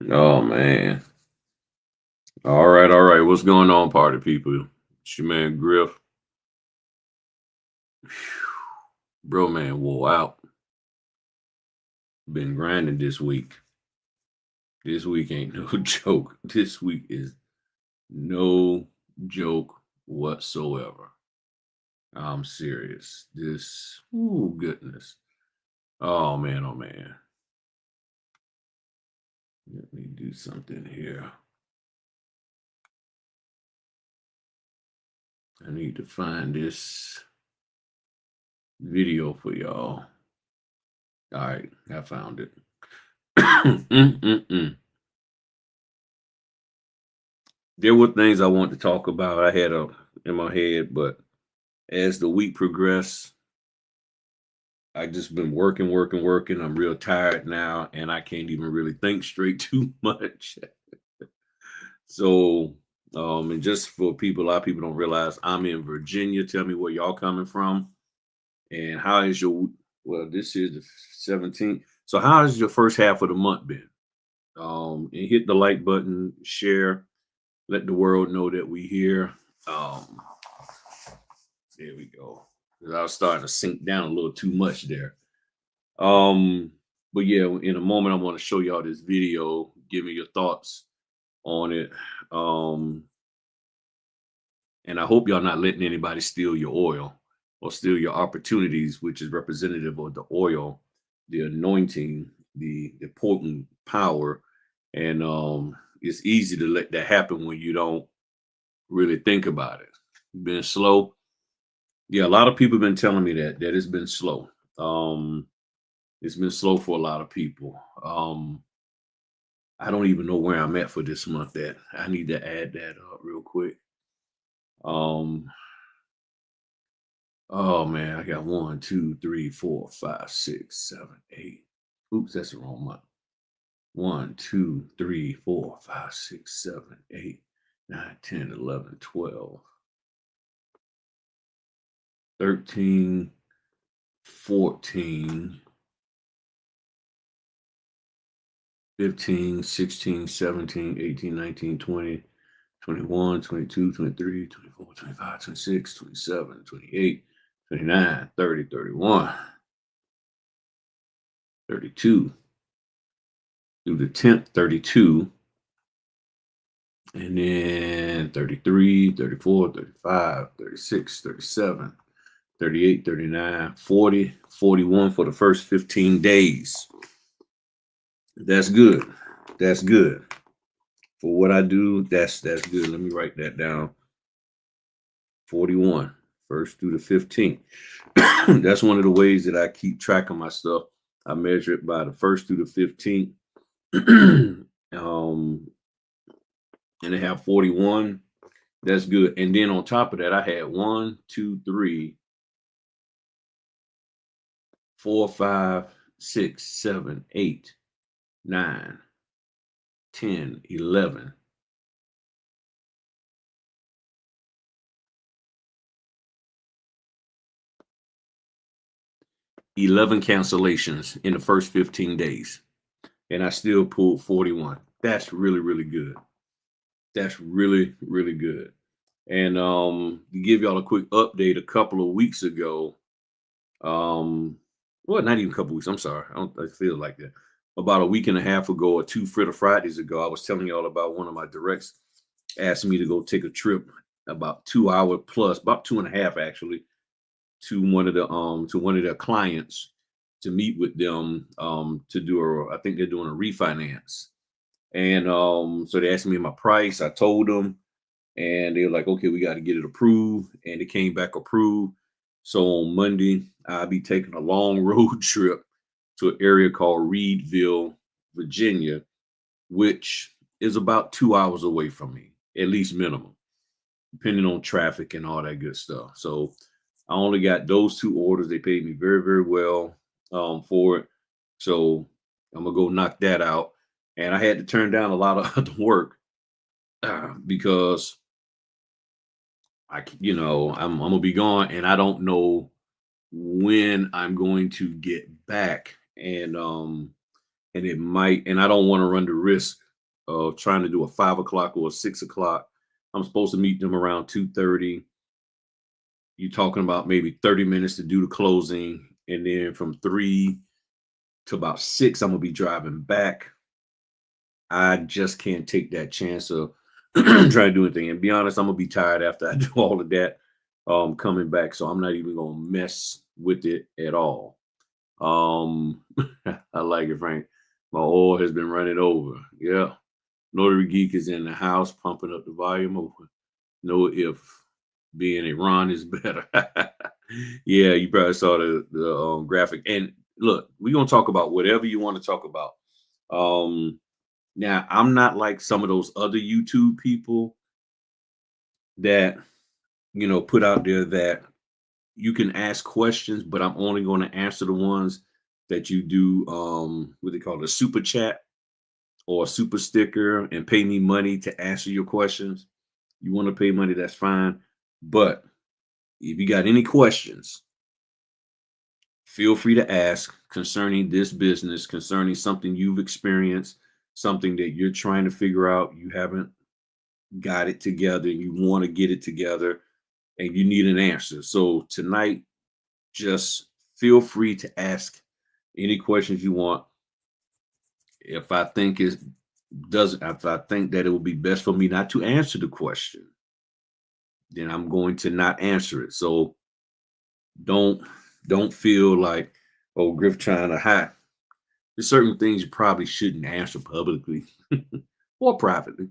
Oh man. All right, all right. What's going on, party people? It's your man Griff. Bro, man, wore out. Been grinding this week. This week ain't no joke. This week is no joke whatsoever. I'm serious. Goodness. Oh man, oh man. Let me do something here. I need to find this video for y'all. All right, I found it. Mm-mm-mm. There were things I wanted to talk about. I had in my head, but as the week progressed, I just been working, working, working. I'm real tired now, and I can't even really think straight too much. So, and just for people, a lot of people don't realize I'm in Virginia. Tell me where y'all coming from, and how is your? Well, this is the 17th. So, how has your first half of the month been? And hit the like button, share, let the world know that we here. Um, There we go. 'Cause I was starting to sink down a little too much there. Um, but yeah, in a moment, I want to show y'all this video. Give me your thoughts on it. Um, and I hope y'all not letting anybody steal your oil or steal your opportunities, which is representative of the oil, the anointing, the potent power. And it's easy to let that happen when you don't really think about it. Being slow. Yeah, a lot of people have been telling me that it's been slow. It's been slow for a lot of people. I don't even know where I'm at for this month. That I need to add that up real quick. Um, oh man, I got one, two, three, four, five, six, seven, eight. Oops, that's the wrong month. One, two, three, four, five, six, seven, eight, 9, 10, 11, 12, 13, 14. 15, 16, 17, 18, 19, 20, 21, 22, 23, 24, 25, 26, 27, 28, 29, 30, 31, 32, through the 10th, 32, and then 33, 34, 35, 36, 37, 38, 39, 40, 41 for the first 15 days. That's good. That's good. For what I do, that's good. Let me write that down. 41, first through the 15th. That's one of the ways that I keep track of my stuff. I measure it by the first through the 15th. And they have 41. That's good. And then on top of that, I had 1, 2, 3, 4, 5, 6, 7, 8, 9, 10, 11. 11 cancellations in the first 15 days. And I still pulled 41. That's really, really good. That's really, really good. And to give y'all a quick update, a couple of weeks ago, well, not even a couple weeks, I'm sorry. I feel like that. About a week and a half ago, or two Fritter Fridays ago, I was telling y'all about one of my directs asked me to go take a trip about 2 hour plus, about two and a half actually, to one of their clients to meet with them to do I think they're doing a refinance. And so they asked me my price. I told them, and they were like, okay, we got to get it approved. And it came back approved. So on Monday, I'll be taking a long road trip to an area called Reedville, Virginia, which is about 2 hours away from me, at least minimum, depending on traffic and all that good stuff. So I only got those two orders. They paid me very, very well for it. So I'm gonna go knock that out. And I had to turn down a lot of other work because I'm gonna be gone, and I don't know when I'm going to get back, and it might, and I don't want to run the risk trying to do a 5 o'clock or a 6 o'clock. I'm supposed to meet them around 2:30. You're talking about maybe 30 minutes to do the closing, and then from 3 to about 6, I'm gonna be driving back. I just can't take that chance of trying to do anything. And be honest, I'm gonna be tired after I do all of that coming back. So I'm not even gonna mess with it at all. Um I like it, Frank. My oil has been running over. Yeah. Notary Geek is in the house pumping up the volume over. No if being Iran is better. Yeah, you probably saw the graphic. And look, we're gonna talk about whatever you want to talk about. Um Now, I'm not like some of those other YouTube people that, put out there that you can ask questions, but I'm only going to answer the ones that you do, what they call it, a super chat or a super sticker, and pay me money to answer your questions. You want to pay money, that's fine. But if you got any questions, feel free to ask concerning this business, concerning something you've experienced, something that you're trying to figure out. You haven't got it together, you want to get it together, and you need an answer. So tonight, just feel free to ask any questions you want. If I think it doesn't, if I think that it would be best for me not to answer the question, then I'm going to not answer it. So don't don't feel like, oh, Griff trying to hide. There's certain things you probably shouldn't answer publicly or privately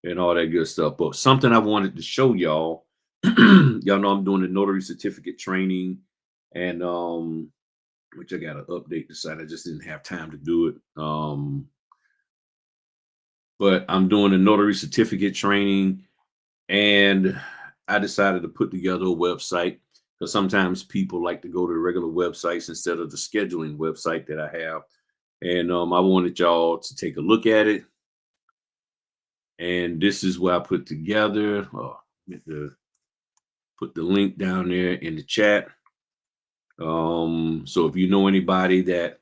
and all that good stuff. But something I wanted to show y'all, y'all know I'm doing the notary certificate training, and which I gotta update the site. I just didn't have time to do it. But I'm doing the notary certificate training, and I decided to put together a website because sometimes people like to go to regular websites instead of the scheduling website that I have. And I wanted y'all to take a look at it. And this is what I put together. Oh, meant to put the link down there in the chat. So if you know anybody that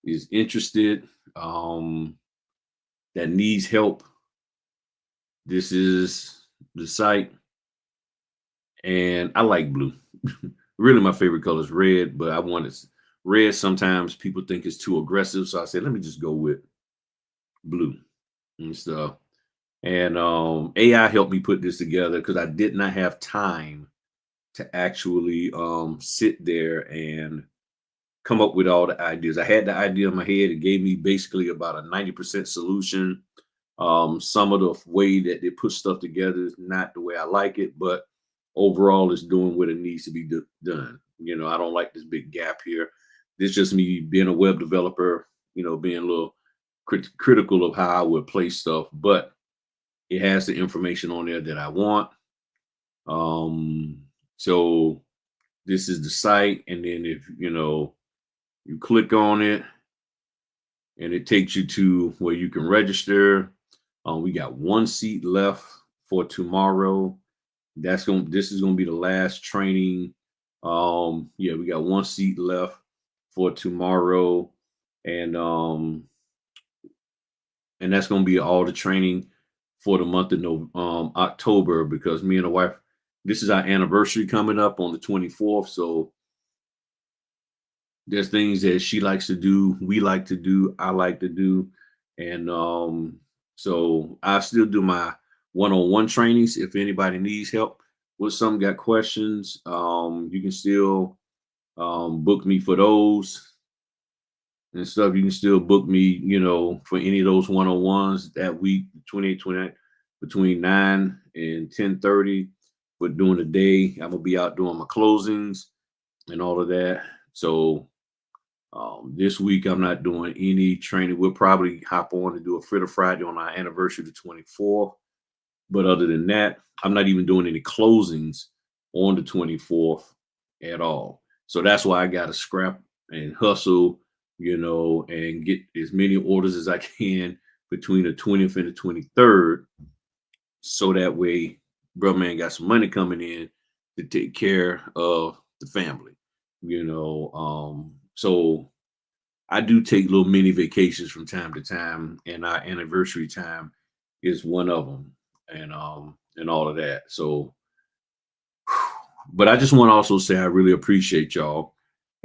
is interested, that needs help, this is the site. And I like blue. Really, my favorite color is red, but I wanted red. Sometimes people think it's too aggressive, so I said, let me just go with blue and stuff. And AI helped me put this together because I did not have time to actually sit there and come up with all the ideas. I had the idea in my head. It gave me basically about a 90% solution. Some of the way that they put stuff together is not the way I like it, but overall it's doing what it needs to be done. I don't like this big gap here. This just me being a web developer, being a little critical of how I would place stuff, but it has the information on there that I want. So this is the site, and then if you click on it, and it takes you to where you can register. We got one seat left for tomorrow. This is gonna be the last training. Yeah, we got one seat left for tomorrow, and that's gonna be all the training for the month of October, because me and the wife, this is our anniversary coming up on the 24th. So there's things that she likes to do, we like to do, I like to do. And so I still do my one-on-one trainings. If anybody needs help with some, got questions, you can still book me for those and stuff. You can still book me, for any of those one-on-ones that week, 28, 29, between 9 and 10:30. But during the day, I'm gonna be out doing my closings and all of that. So this week I'm not doing any training. We'll probably hop on and do a Fritter Friday on our anniversary, the 24th. But other than that, I'm not even doing any closings on the 24th at all. So that's why I got to scrap and hustle, and get as many orders as I can between the 20th and the 23rd. So that way, bro, man, got some money coming in to take care of the family, So I do take little mini vacations from time to time, and our anniversary time is one of them, and all of that. So, but I just want to also say I really appreciate y'all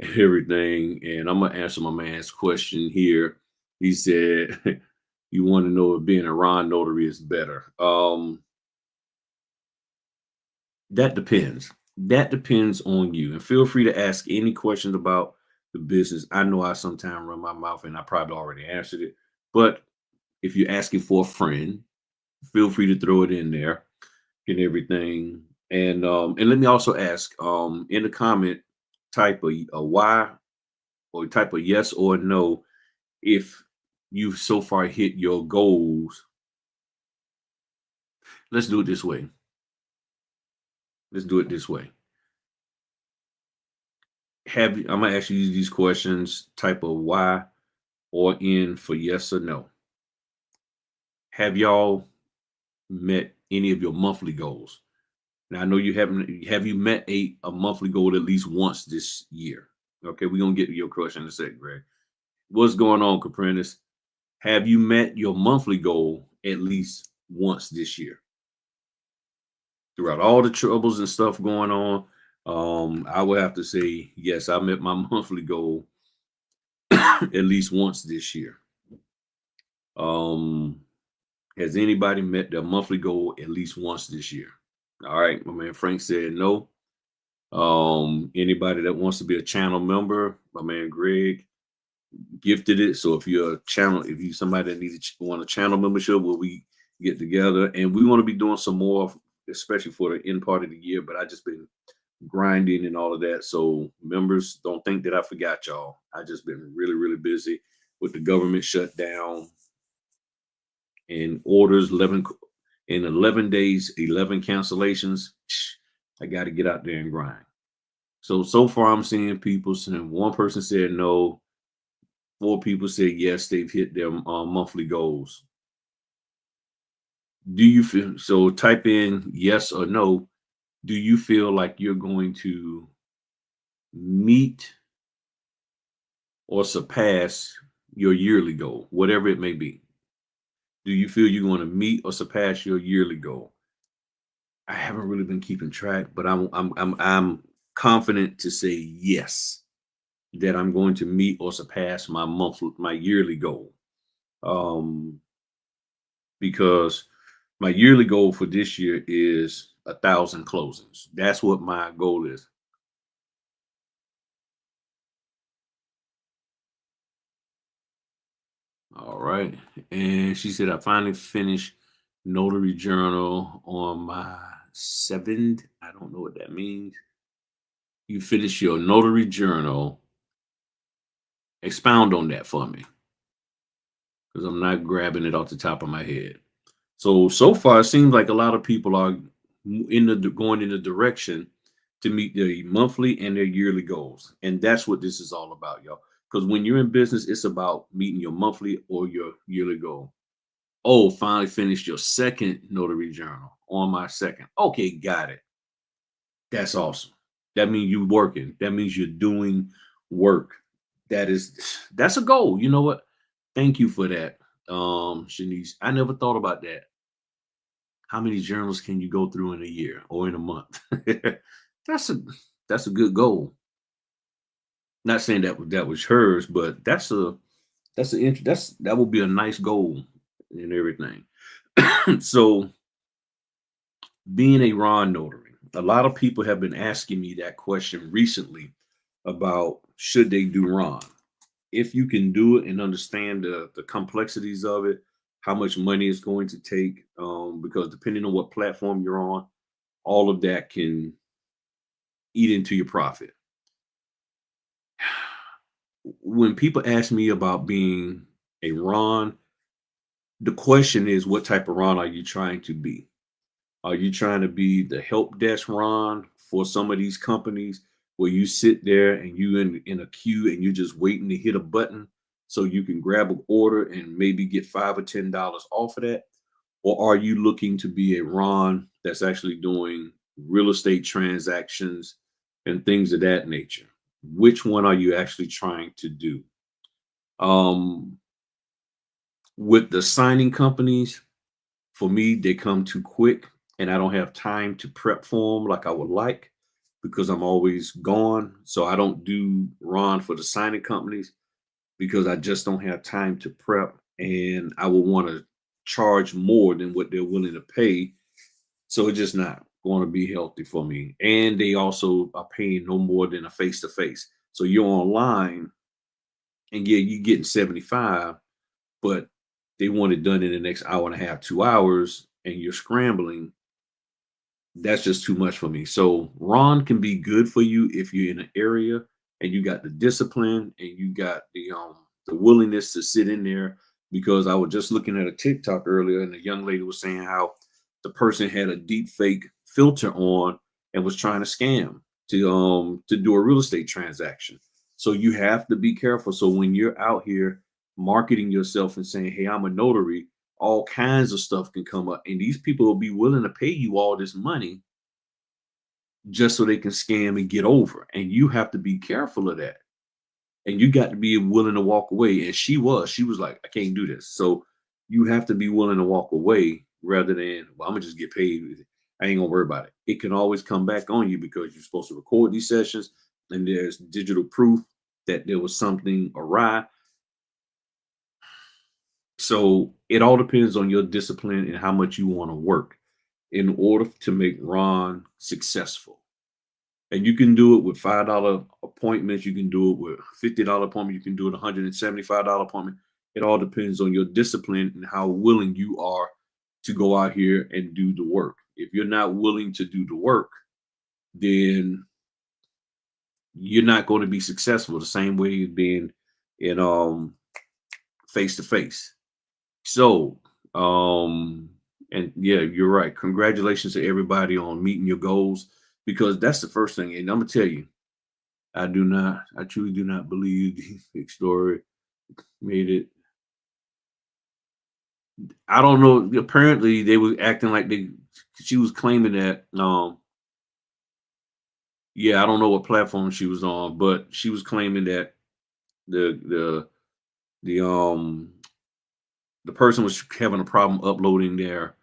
and everything. And I'm gonna answer my man's question here. He said, "You want to know if being a Ron notary is better?" That depends. That depends on you. And feel free to ask any questions about the business. I know I sometimes run my mouth and I probably already answered it. But if you're asking for a friend, feel free to throw it in there and everything. And let me also ask, in the comment, type a Y or type a yes or no if you've so far hit your goals. Let's do it this way. Let's do it this way. I'm gonna ask you these questions, type of Y or N for yes or no. Have y'all met any of your monthly goals? Now I know you haven't. Have you met a monthly goal at least once this year? Okay, we're gonna get to your question in a second, Greg. What's going on, Caprentice? Have you met your monthly goal at least once this year? Throughout all the troubles and stuff going on, I would have to say yes. I met my monthly goal at least once this year. Um, has anybody met their monthly goal at least once this year? All right, my man Frank said no. Anybody that wants to be a channel member, my man Greg gifted it. So if you're a channel, if you somebody that want a channel membership, where we get together and we want to be doing some more, especially for the end part of the year. But I just been grinding and all of that. So members, don't think that I forgot y'all. I just been really, really busy with the government shutdown and orders 11 days, 11 cancellations. I got to get out there and grind. So far I'm seeing people saying, one person said no, 4 people said yes, they've hit their monthly goals. Do you feel so? Type in yes or no. Do you feel like you're going to meet or surpass your yearly goal, whatever it may be? Do you feel you're going to meet or surpass your yearly goal? I haven't really been keeping track, but I'm confident to say yes, that I'm going to meet or surpass my yearly goal. Um, because my yearly goal for this year is 1,000 closings. That's what my goal is. All right. And she said, I finally finished Notary Journal on my 7th. I don't know what that means. You finished your Notary Journal. Expound on that for me, because I'm not grabbing it off the top of my head. So far, it seems like a lot of people are going in the direction to meet their monthly and their yearly goals, and that's what this is all about, y'all. Because when you're in business, it's about meeting your monthly or your yearly goal. Oh, finally finished your second notary journal on my second. Okay, got it. That's awesome. That means you're working. That means you're doing work. That's a goal. You know what? Thank you for that, Shanice. I never thought about that. How many journals can you go through in a year or in a month? that's a that's a good goal. Not saying that was hers, but that would be a nice goal and everything. So being a Ron notary, a lot of people have been asking me that question recently about should they do Ron. If you can do it and understand the complexities of it, how much money it's going to take, because depending on what platform you're on, all of that can eat into your profit. When people ask me about being a Ron, the question is, what type of Ron are you trying to be? Are you trying to be the help desk Ron for some of these companies where you sit there and you in a queue and you're just waiting to hit a button so you can grab an order and maybe get $5 or $10 off of that? Or are you looking to be a Ron that's actually doing real estate transactions and things of that nature? Which one are you actually trying to do? Um, with the signing companies, for me, they come too quick, and I don't have time to prep for them like I would like because I'm always gone. So I don't do Ron for the signing companies because I just don't have time to prep, and I will want to charge more than what they're willing to pay. So it's just not going to be healthy for me. And they also are paying no more than a face to face. So you're online, and yeah, you're getting 75, but they want it done in the next hour and a half, 2 hours, and you're scrambling. That's just too much for me. So Ron can be good for you if you're in an area and you got the discipline and you got the willingness to sit in there. Because I was just looking at a TikTok earlier, and the young lady was saying how the person had a deep fake filter on and was trying to scam to do a real estate transaction. So you have to be careful. So when you're out here marketing yourself and saying, "Hey, I'm a notary," all kinds of stuff can come up, and these people will be willing to pay you all this money just so they can scam and get over. And you have to be careful of that. And you got to be willing to walk away. And she was like, "I can't do this." So you have to be willing to walk away rather than, "Well, I'm gonna just get paid. I ain't gonna worry about it." It can always come back on you because you're supposed to record these sessions and there's digital proof that there was something awry. So it all depends on your discipline and how much you want to work in order to make Ron successful. And you can do it with $5 appointments. You can do it with $50 appointment. You can do it $175 appointment. It all depends on your discipline and how willing you are to go out here and do the work. If you're not willing to do the work, then you're not going to be successful the same way you've been in face to face. So, and yeah, you're right. Congratulations to everybody on meeting your goals because that's the first thing. And I'm gonna tell you, I truly do not believe the fake story made it. I don't know. Apparently, they were acting like she was claiming that. Yeah, I don't know what platform she was on, but she was claiming that the the the the person was having a problem uploading their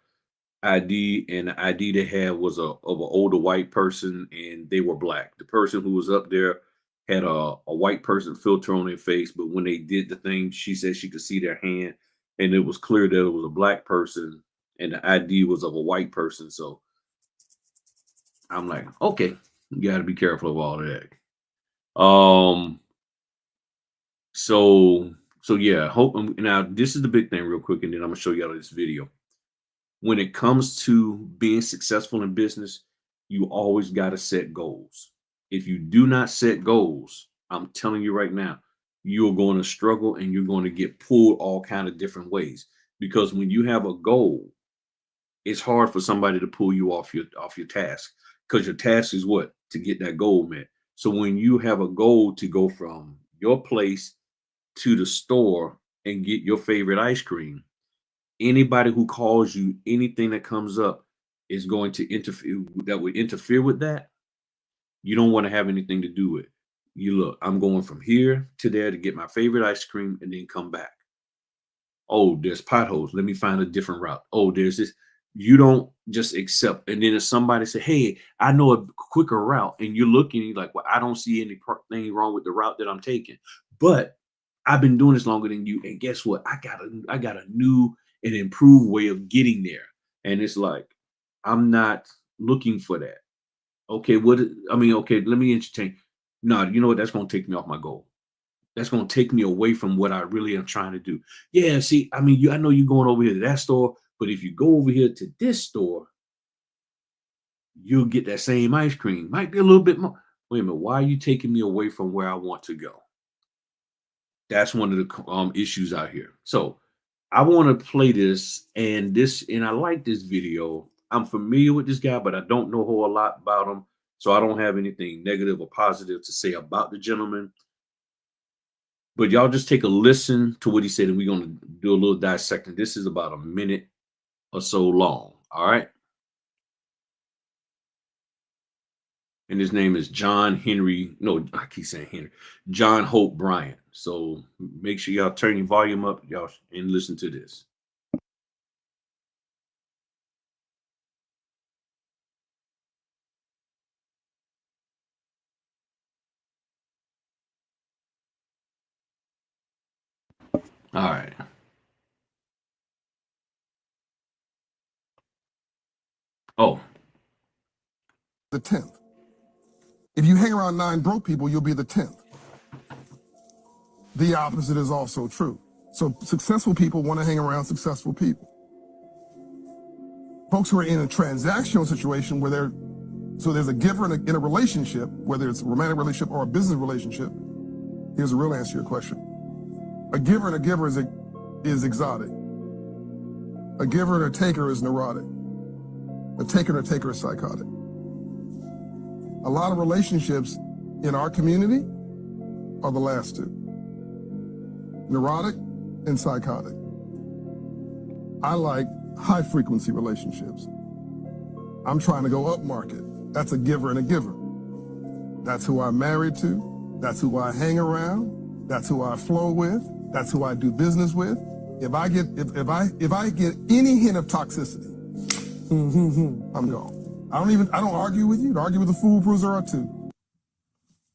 ID, and the ID they had was of an older white person, and they were black. The person who was up there had a white person filter on their face, but when they did the thing, she said she could see their hand, and it was clear that it was a black person, and the ID was of a white person. So I'm like, okay, you got to be careful of all of that. Um, so yeah, hope now this is the big thing, real quick, and then I'm gonna show you all this video. When it comes to being successful in business, you always got to set goals. If you do not set goals, I'm telling you right now, you're going to struggle and you're going to get pulled all kind of different ways. Because when you have a goal, it's hard for somebody to pull you off your task. Because your task is what? To get that goal met. So when you have a goal to go from your place to the store and get your favorite ice cream, anybody who calls you, anything that comes up is going to interfere, that would interfere with that. You don't want to have anything to do with. You look, I'm going from here to there to get my favorite ice cream and then come back. Oh, there's potholes. Let me find a different route. Oh, there's this. You don't just accept. And then if somebody say, "Hey, I know a quicker route," and you're looking, you're like, "Well, I don't see anything wrong with the route that I'm taking, but I've been doing this longer than you, and guess what? I got a new and improved way of getting there." And it's like, I'm not looking for that. Okay, okay, let me entertain. No, you know what? That's gonna take me off my goal. That's gonna take me away from what I really am trying to do. Yeah, see, I know you're going over here to that store, but if you go over here to this store, you'll get that same ice cream. Might be a little bit more. Wait a minute, why are you taking me away from where I want to go? That's one of the issues out here. So I want to play and I like this video. I'm familiar with this guy, but I don't know a whole lot about him. So I don't have anything negative or positive to say about the gentleman. But y'all just take a listen to what he said, and we're going to do a little dissecting. This is about a minute or so long. All right. and his name is John Henry. No, I keep saying Henry. John Hope Bryant. So make sure y'all turn your volume up, y'all, and listen to this. All right. Oh, the 10th. If you hang around 9 broke people, you'll be the 10th. The opposite is also true. So successful people want to hang around successful people. Folks who are in a transactional situation where there's a giver in a relationship, whether it's a romantic relationship or a business relationship. Here's a real answer to your question. A giver and a giver is exotic. A giver and a taker is neurotic. A taker and a taker is psychotic. A lot of relationships in our community are the last two. Neurotic and psychotic. I like high frequency relationships. I'm trying to go up market. That's a giver and a giver. That's who I'm married to. That's who I hang around. That's who I flow with. That's who I do business with. If I get any hint of toxicity, I'm gone. I don't argue with you. To argue with a fool proves there are two.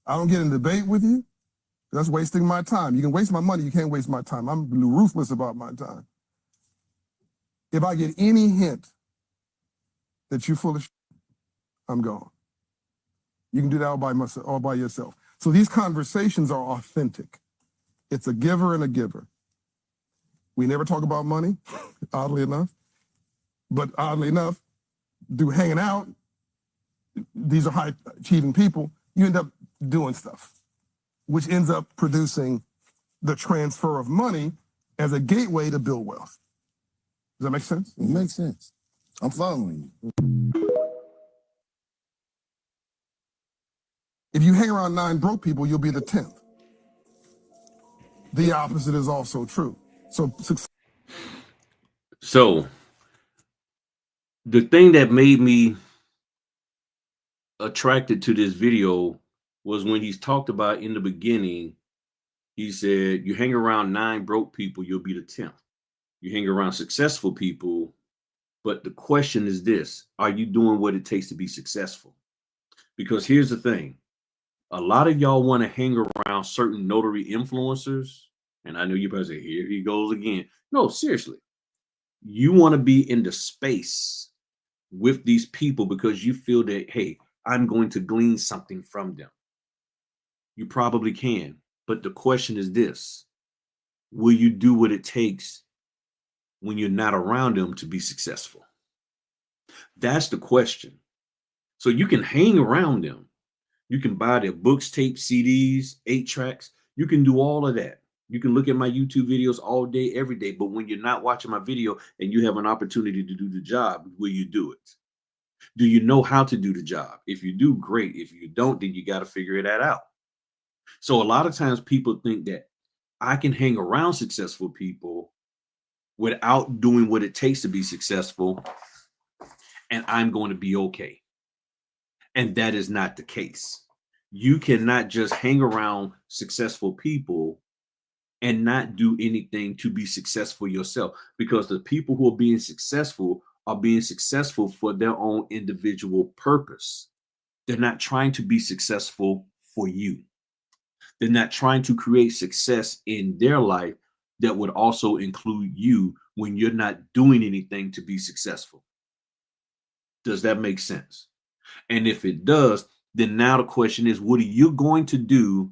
I don't get in debate with you. That's wasting my time. You can waste my money. You can't waste my time. I'm ruthless about my time. If I get any hint that you're full of shit, I'm gone. You can do that all by yourself. So these conversations are authentic. It's a giver and a giver. We never talk about money, oddly enough. But oddly enough, through hanging out, these are high achieving people, you end up doing stuff, which ends up producing the transfer of money as a gateway to build wealth. Does that make sense? It makes sense. I'm following you. If you hang around 9 broke people, you'll be the 10th. The opposite is also true. So the thing that made me attracted to this video was when he's talked about in the beginning, he said, you hang around 9 broke people, you'll be the 10th. You hang around successful people, but the question is this: are you doing what it takes to be successful? Because here's the thing. A lot of y'all want to hang around certain notary influencers. And I know you probably say, here he goes again. No, seriously. You want to be in the space with these people because you feel that, hey, I'm going to glean something from them. You probably can. But the question is this: will you do what it takes when you're not around them to be successful? That's the question. So you can hang around them. You can buy their books, tapes, CDs, 8-tracks. You can do all of that. You can look at my YouTube videos all day, every day. But when you're not watching my video and you have an opportunity to do the job, will you do it? Do you know how to do the job? If you do, great. If you don't, then you got to figure that out. So a lot of times people think that I can hang around successful people without doing what it takes to be successful, and I'm going to be okay. And that is not the case. You cannot just hang around successful people and not do anything to be successful yourself, because the people who are being successful for their own individual purpose. They're not trying to be successful for you. They're not trying to create success in their life that would also include you when you're not doing anything to be successful. Does that make sense? And if it does, then now the question is, what are you going to do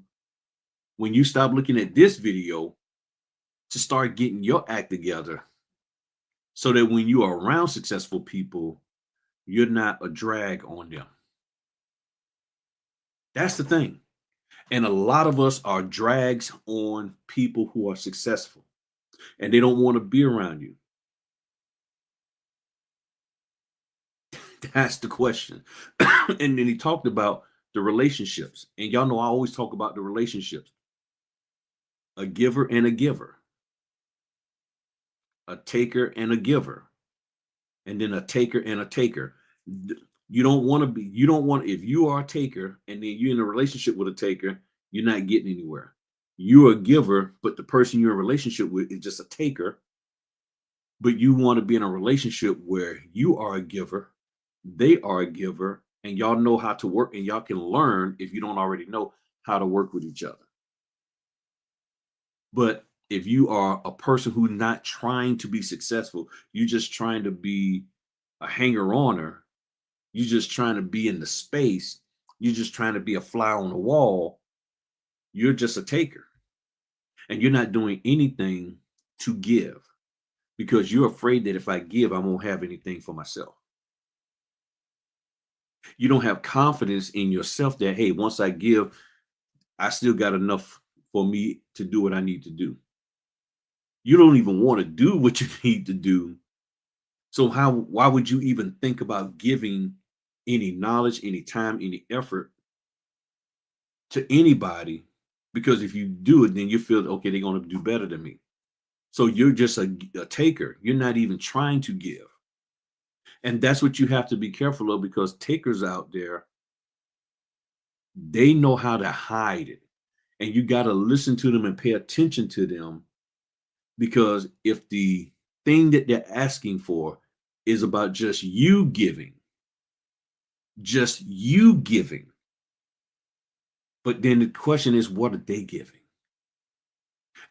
when you stop looking at this video to start getting your act together so that when you are around successful people, you're not a drag on them? That's the thing. And a lot of us are drags on people who are successful, and they don't want to be around you. That's the question. And then he talked about the relationships. And y'all know I always talk about the relationships. A giver and a giver. A taker and a giver. And then a taker and a taker. You don't want to be, you don't want, if you are a taker and then you're in a relationship with a taker, you're not getting anywhere. You're a giver, but the person you're in a relationship with is just a taker. But you want to be in a relationship where you are a giver, they are a giver, and y'all know how to work, and y'all can learn, if you don't already know, how to work with each other. But if you are a person who's not trying to be successful, you're just trying to be a hanger-oner, you're just trying to be in the space, you're just trying to be a fly on the wall, you're just a taker. And you're not doing anything to give because you're afraid that if I give, I won't have anything for myself. You don't have confidence in yourself that, hey, once I give, I still got enough for me to do what I need to do. You don't even want to do what you need to do. So why would you even think about giving any knowledge, any time, any effort to anybody? Because if you do it, then you feel, okay, they're going to do better than me. So you're just a taker. You're not even trying to give. And that's what you have to be careful of, because takers out there, they know how to hide it. And you got to listen to them and pay attention to them, because if the thing that they're asking for is about just you giving, but then the question is, what are they giving?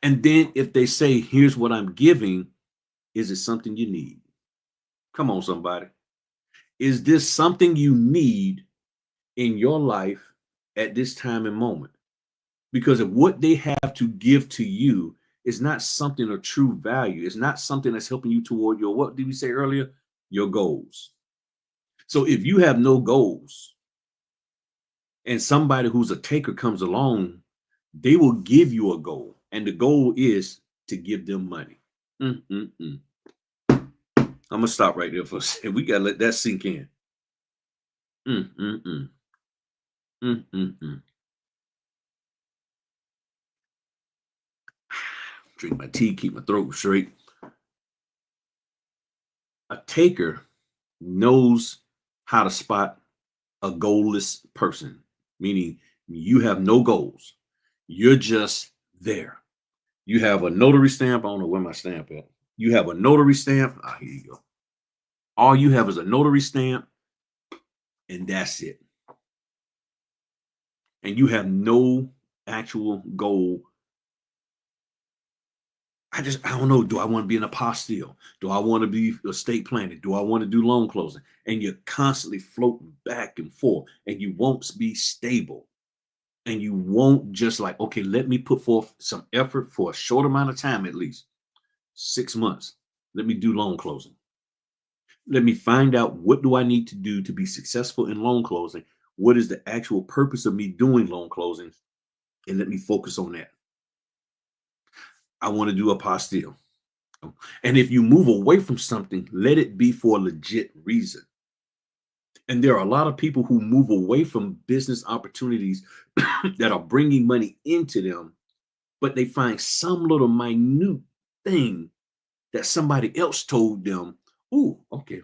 And then if they say, here's what I'm giving, is it something you need? Come on, somebody. Is this something you need in your life at this time and moment? Because of what they have to give to you is not something of true value. It's not something that's helping you toward your, what did we say earlier? Your goals. So if you have no goals and somebody who's a taker comes along, they will give you a goal. And the goal is to give them money. I'm going to stop right there for a second. We got to let that sink in. Drink my tea, keep my throat straight. A taker knows how to spot a goalless person, meaning you have no goals. You're just there. You have a notary stamp. I don't know where my stamp at. You have a notary stamp. Ah, here you go. All you have is a notary stamp, and that's it. And you have no actual goal. I don't know. Do I want to be an apostille? Do I want to be estate planning? Do I want to do loan closing? And you're constantly floating back and forth, and you won't be stable. And you won't just like, okay, let me put forth some effort for a short amount of time, at least 6 months. Let me do loan closing. Let me find out, what do I need to do to be successful in loan closing? What is the actual purpose of me doing loan closing? And let me focus on that. I want to do apostille. And if you move away from something, let it be for a legit reason. And there are a lot of people who move away from business opportunities that are bringing money into them, but they find some little minute thing that somebody else told them, "Ooh, okay."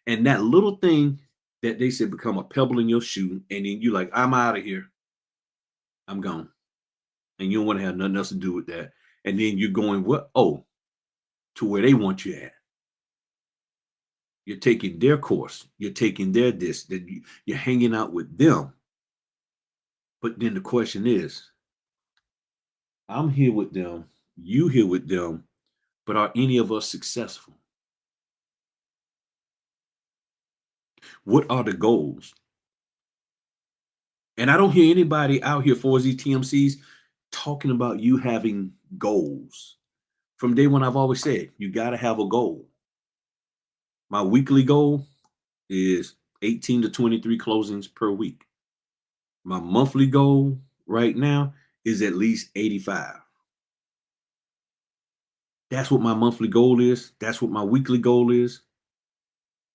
And that little thing that they said become a pebble in your shoe. And then you're like, I'm out of here. I'm gone. And you don't want to have nothing else to do with that. And then you're going, what? Oh, to where they want you at. You're taking their course. You're taking their this, that you're hanging out with them. But then the question is, I'm here with them, you here with them, but are any of us successful? What are the goals? And I don't hear anybody out here for these TMCs talking about you having goals. From day one, I've always said, you got to have a goal. My weekly goal is 18 to 23 closings per week. My monthly goal right now is at least 85. That's what my monthly goal is. That's what my weekly goal is.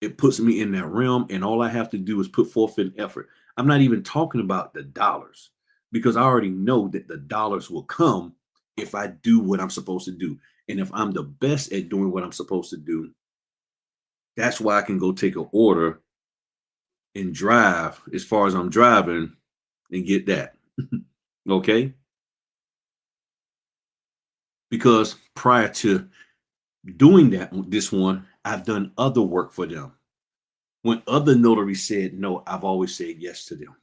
It puts me in that realm, and all I have to do is put forth an effort. I'm not even talking about the dollars, because I already know that the dollars will come if I do what I'm supposed to do. And if I'm the best at doing what I'm supposed to do, that's why I can go take an order and drive as far as I'm driving and get that. Okay? Because prior to doing that, this one, I've done other work for them. When other notaries said no, I've always said yes to them.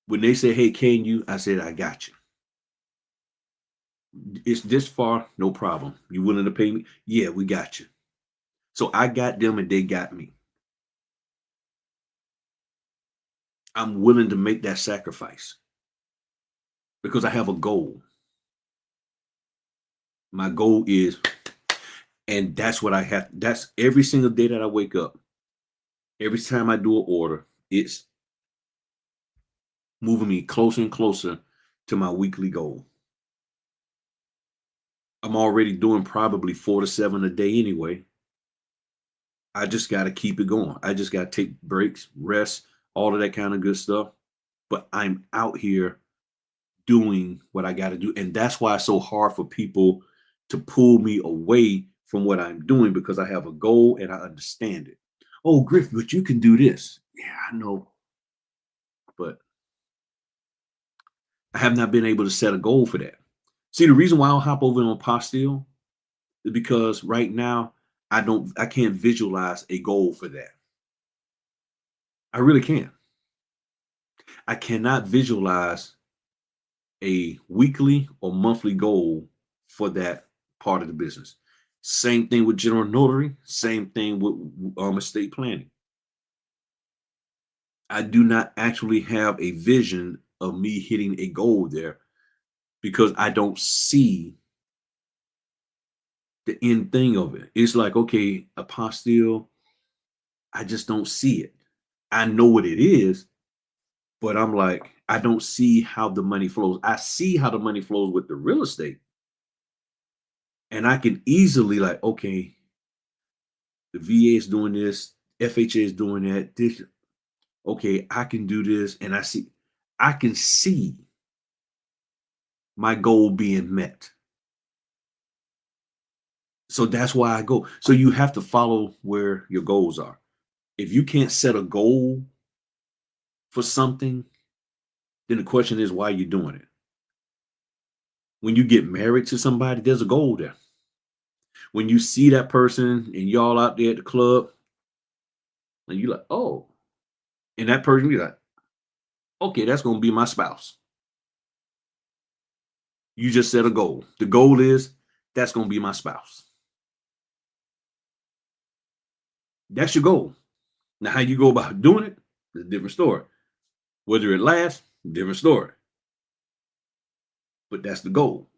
When they say, hey, can you? I said, I got you. It's this far, no problem. You willing to pay me? Yeah, we got you. So I got them and they got me. I'm willing to make that sacrifice because I have a goal. My goal is, and that's what I have. That's every single day that I wake up. Every time I do an order, it's moving me closer and closer to my weekly goal. I'm already doing probably 4 to 7 a day anyway. I just got to keep it going. I just got to take breaks, rest, all of that kind of good stuff. But I'm out here doing what I got to do. And that's why it's so hard for people to pull me away from what I'm doing, because I have a goal and I understand it. Oh, Griff, but you can do this. Yeah, I know. But I have not been able to set a goal for that. See, the reason why I'll hop over on Apostille is because right now I can't visualize a goal for that. I really can't. I cannot visualize a weekly or monthly goal for that part of the business. Same thing with general notary, same thing with estate planning. I do not actually have a vision of me hitting a goal there because I don't see the end thing of it. It's like, okay, apostille, I just don't see it. I know what it is, but I'm like, I don't see how the money flows. I see how the money flows with the real estate. And I can easily like, okay, the VA is doing this, FHA is doing that. This, okay, I can do this. And I can see my goal being met. So that's why I go. So you have to follow where your goals are. If you can't set a goal for something, then the question is, why are you doing it? When you get married to somebody, there's a goal there. When you see that person and y'all out there at the club, and you're like, oh, and that person, you're like, okay, that's going to be my spouse. You just set a goal. The goal is, that's going to be my spouse. That's your goal. Now, how you go about doing it is a different story. Whether it lasts, different story. But that's the goal.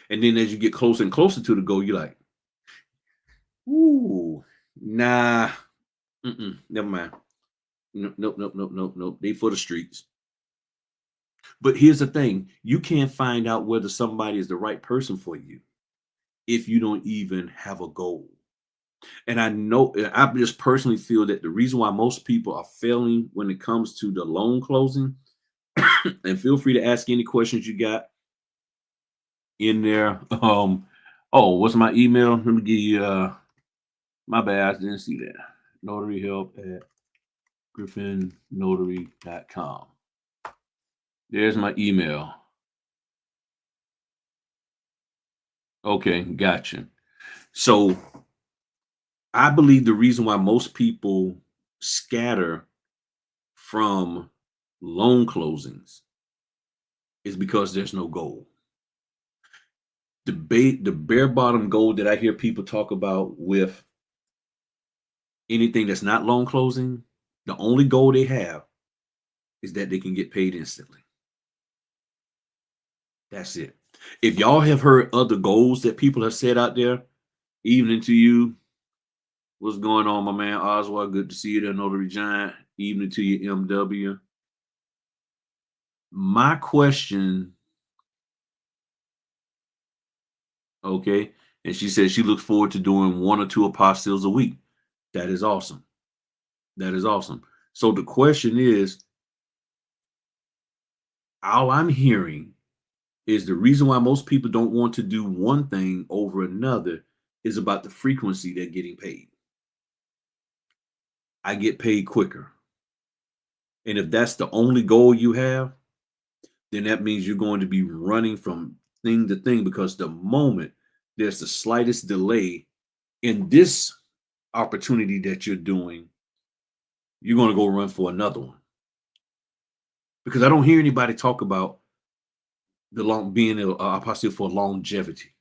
And then as you get closer and closer to the goal, you're like, ooh, nah, never mind. Nope. They for the streets. But here's the thing. You can't find out whether somebody is the right person for you if you don't even have a goal. And I just personally feel that the reason why most people are failing when it comes to the loan closing, and feel free to ask any questions you got in there. What's my email? Let me give you my bad, I didn't see that. Notary help at griffin.notary.com. There's my email. Okay, gotcha. So I believe the reason why most people scatter from loan closings is because there's no goal. The bare bottom goal that I hear people talk about with anything that's not loan closing, the only goal they have is that they can get paid instantly. That's it. If y'all have heard other goals that people have said out there, evening to you. What's going on, my man Oswald? Good to see you there, Notary Giant. Evening to you, MW. My question, okay, and she said she looks forward to doing 1 or 2 apostilles a week. That is awesome. That is awesome. So the question is, all I'm hearing is the reason why most people don't want to do one thing over another is about the frequency they're getting paid. I get paid quicker. And if that's the only goal you have, then that means you're going to be running from thing to thing, because the moment there's the slightest delay in this opportunity that you're doing, you're going to go run for another one. Because I don't hear anybody talk about the long being a apostille for longevity.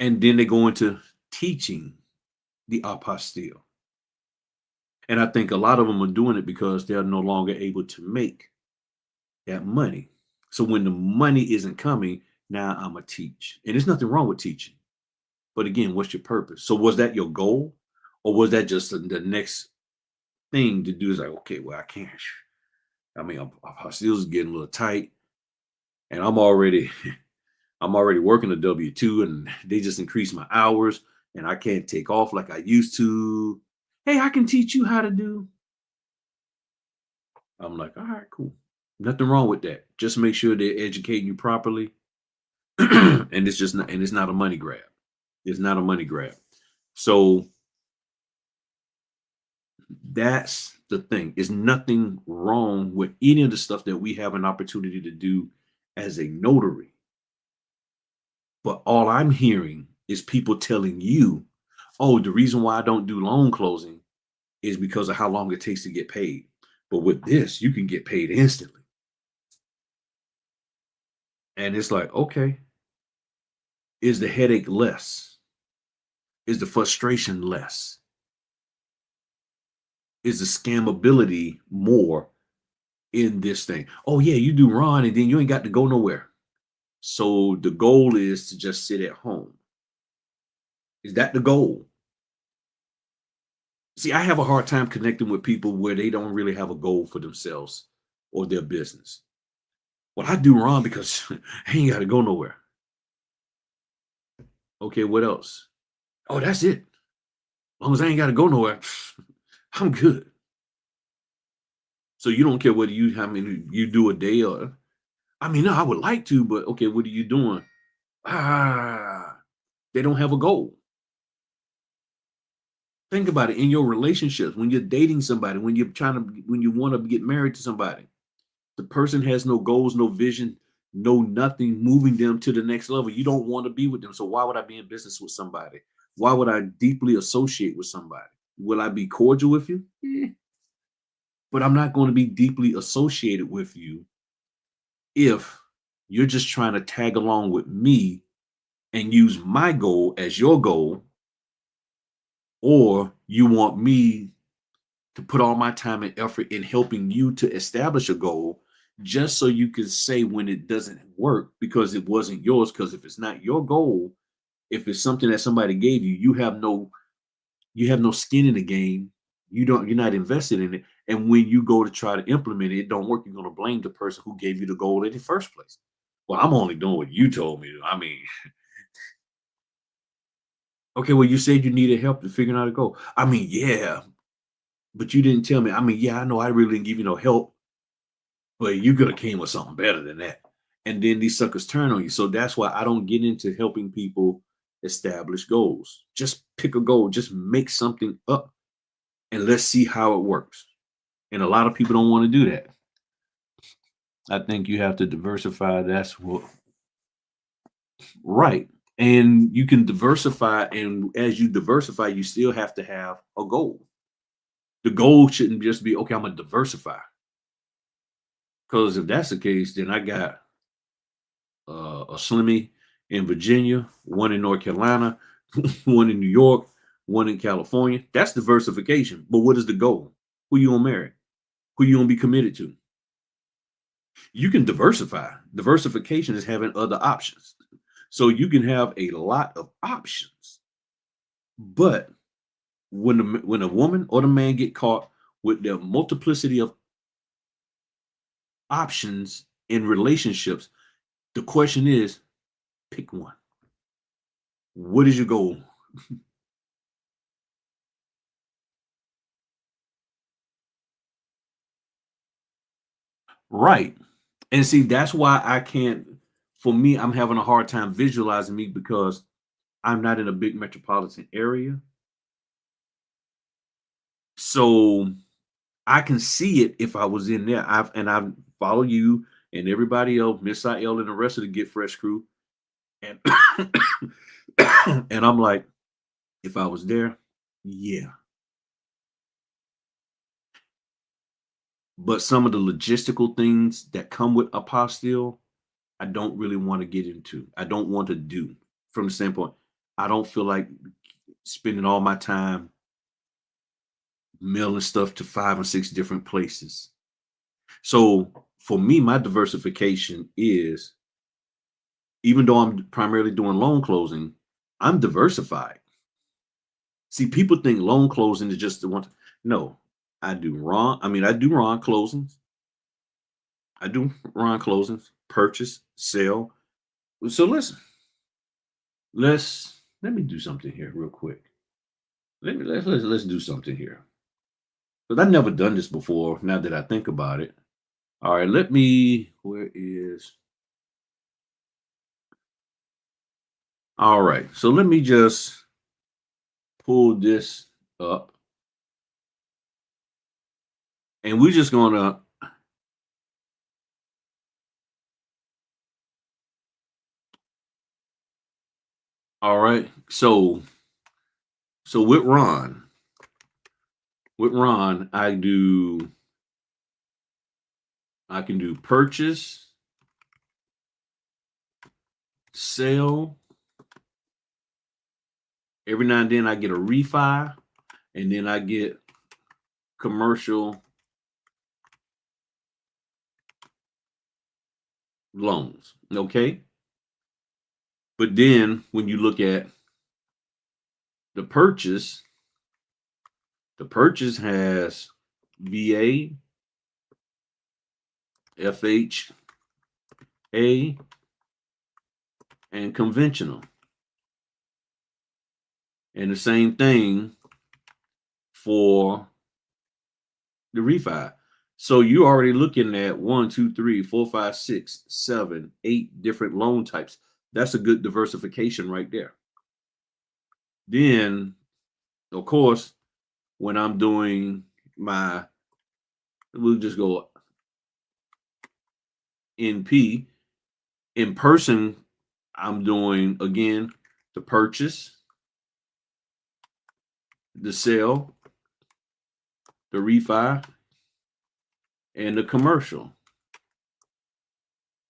And then they go into teaching the apostille. And I think a lot of them are doing it because they're no longer able to make that money. So when the money isn't coming, now I'm a teach. And there's nothing wrong with teaching. But again, what's your purpose? So was that your goal? Or was that just the next thing to do? Is like, okay, well, I can't. I mean, apostilles getting a little tight. And I'm already working a W-2, and they just increased my hours, and I can't take off like I used to. Hey, I can teach you how to do. I'm like, all right, cool. Nothing wrong with that. Just make sure they're educating you properly. And it's not a money grab. It's not a money grab. So that's the thing. There's nothing wrong with any of the stuff that we have an opportunity to do as a notary. But all I'm hearing is people telling you, oh, the reason why I don't do loan closing is because of how long it takes to get paid. But with this, you can get paid instantly. And it's like, okay, is the headache less? Is the frustration less? Is the scamability more in this thing? Oh, yeah, you do Ron, and then you ain't got to go nowhere. So the goal is to just sit at home. Is that the goal? See, I have a hard time connecting with people where they don't really have a goal for themselves or their business. Well, I do Ron because I ain't got to go nowhere. Okay, what else? Oh, that's it. As long as I ain't got to go nowhere, I'm good. So you don't care whether how many you do a day, or, I mean, no, I would like to, but okay, what are you doing? They don't have a goal. Think about it in your relationships, when you're dating somebody, when you want to get married to somebody, the person has no goals, no vision, no nothing moving them to the next level. You don't want to be with them. So why would I be in business with somebody? Why would I deeply associate with somebody? Will I be cordial with you? But I'm not going to be deeply associated with you if you're just trying to tag along with me and use my goal as your goal, or you want me to put all my time and effort in helping you to establish a goal just so you can say when it doesn't work because it wasn't yours. Because if it's not your goal, if it's something that somebody gave you, you have no skin in the game. You're not invested in it. And when you go to try to implement it, it don't work. You're going to blame the person who gave you the goal in the first place. Well, I'm only doing what you told me to. I mean, okay, well, you said you needed help to figuring out how to go. I mean, yeah, but you didn't tell me. I mean, yeah, I know I really didn't give you no help, but you could have came with something better than that. And then these suckers turn on you. So that's why I don't get into helping people establish goals. Just pick a goal, just make something up, and let's see how it works. And a lot of people don't want to do that. I think you have to diversify. That's what, right. And you can diversify. And as you diversify, you still have to have a goal. The goal shouldn't just be, okay, I'm going to diversify. Because if that's the case, then I got a Slimmy in Virginia, one in North Carolina, one in New York, one in California. That's diversification. But what is the goal? Who you gonna marry? Who you gonna be committed to? You can diversify. Diversification is having other options. So you can have a lot of options. But when a woman or the man get caught with the multiplicity of options in relationships, the question is, pick one. What is your goal? Right. And see, that's why I can't, for me, I'm having a hard time visualizing me because I'm not in a big metropolitan area. So I can see it if I was in there. I follow you and everybody else, Miss IL and the rest of the Get Fresh crew. And and I'm like, if I was there, yeah. But some of the logistical things that come with apostille, I don't really want to get into. I don't want to do from the standpoint. I don't feel like spending all my time mailing stuff to 5 or 6 different places. So for me, my diversification is, even though I'm primarily doing loan closing, I'm diversified. See, people think loan closing is just the one. No, I do wrong. I do wrong closings. I do wrong closings, purchase, sale. So let me do something here real quick. Let's do something here. Because I've never done this before. Now that I think about it. All right, where is, all right. So let me just pull this up. And we're just gonna, all right. So with Ron, I can do purchase, sale. Every now and then I get a refi, and then I get commercial loans. Okay. But then when you look at the purchase has VA, FHA, and conventional. And the same thing for the refi. So you're already looking at 1, 2, 3, 4, 5, 6, 7, 8 different loan types. That's a good diversification right there. Then, of course, when I'm doing we'll just go NP, in person, I'm doing, again, the purchase, the sale, the refi, and the commercial.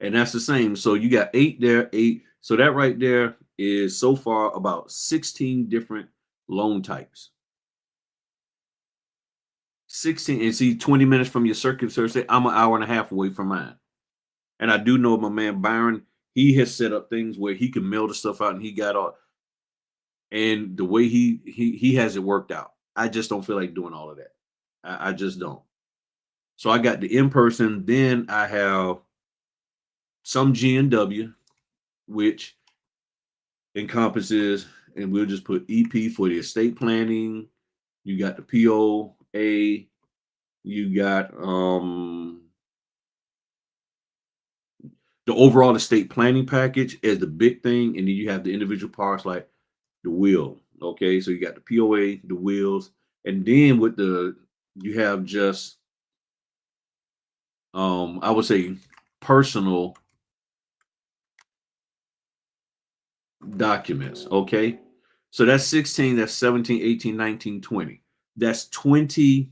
And that's the same. So you got 8 there, 8. So that right there is so far about 16 different loan types. 16, and see, 20 minutes from your circuit Thursday, I'm an hour and a half away from mine. And I do know my man Byron, he has set up things where he can mail the stuff out, and he got all, and the way he has it worked out. I just don't feel like doing all of that. I just don't. So I got the in-person, then I have some GNW, which encompasses, and we'll just put EP for the estate planning. You got the POA, you got the overall estate planning package is the big thing, and then you have the individual parts like the will. Okay, so you got the POA, the wills, and then with you have just I would say personal documents. Okay, so that's 16, that's 17, 18, 19, 20. That's 20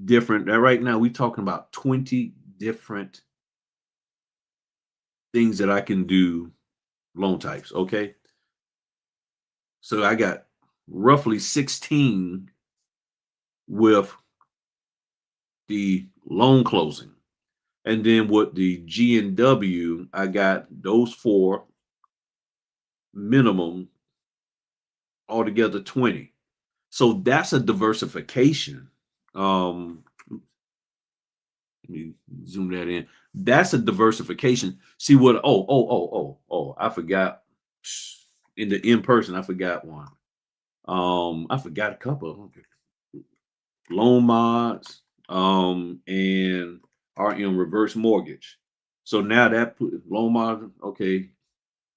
different. Right now we're talking about 20 different things that I can do, loan types. Okay, so I got roughly 16 with the loan closing. And then with the G and W, I got those 4 minimum, altogether 20. So that's a diversification. Let me zoom that in. That's a diversification. See what? I forgot. In the in-person, I forgot one. I forgot a couple. Loan mods, and RM reverse mortgage. So now that loan mod, okay.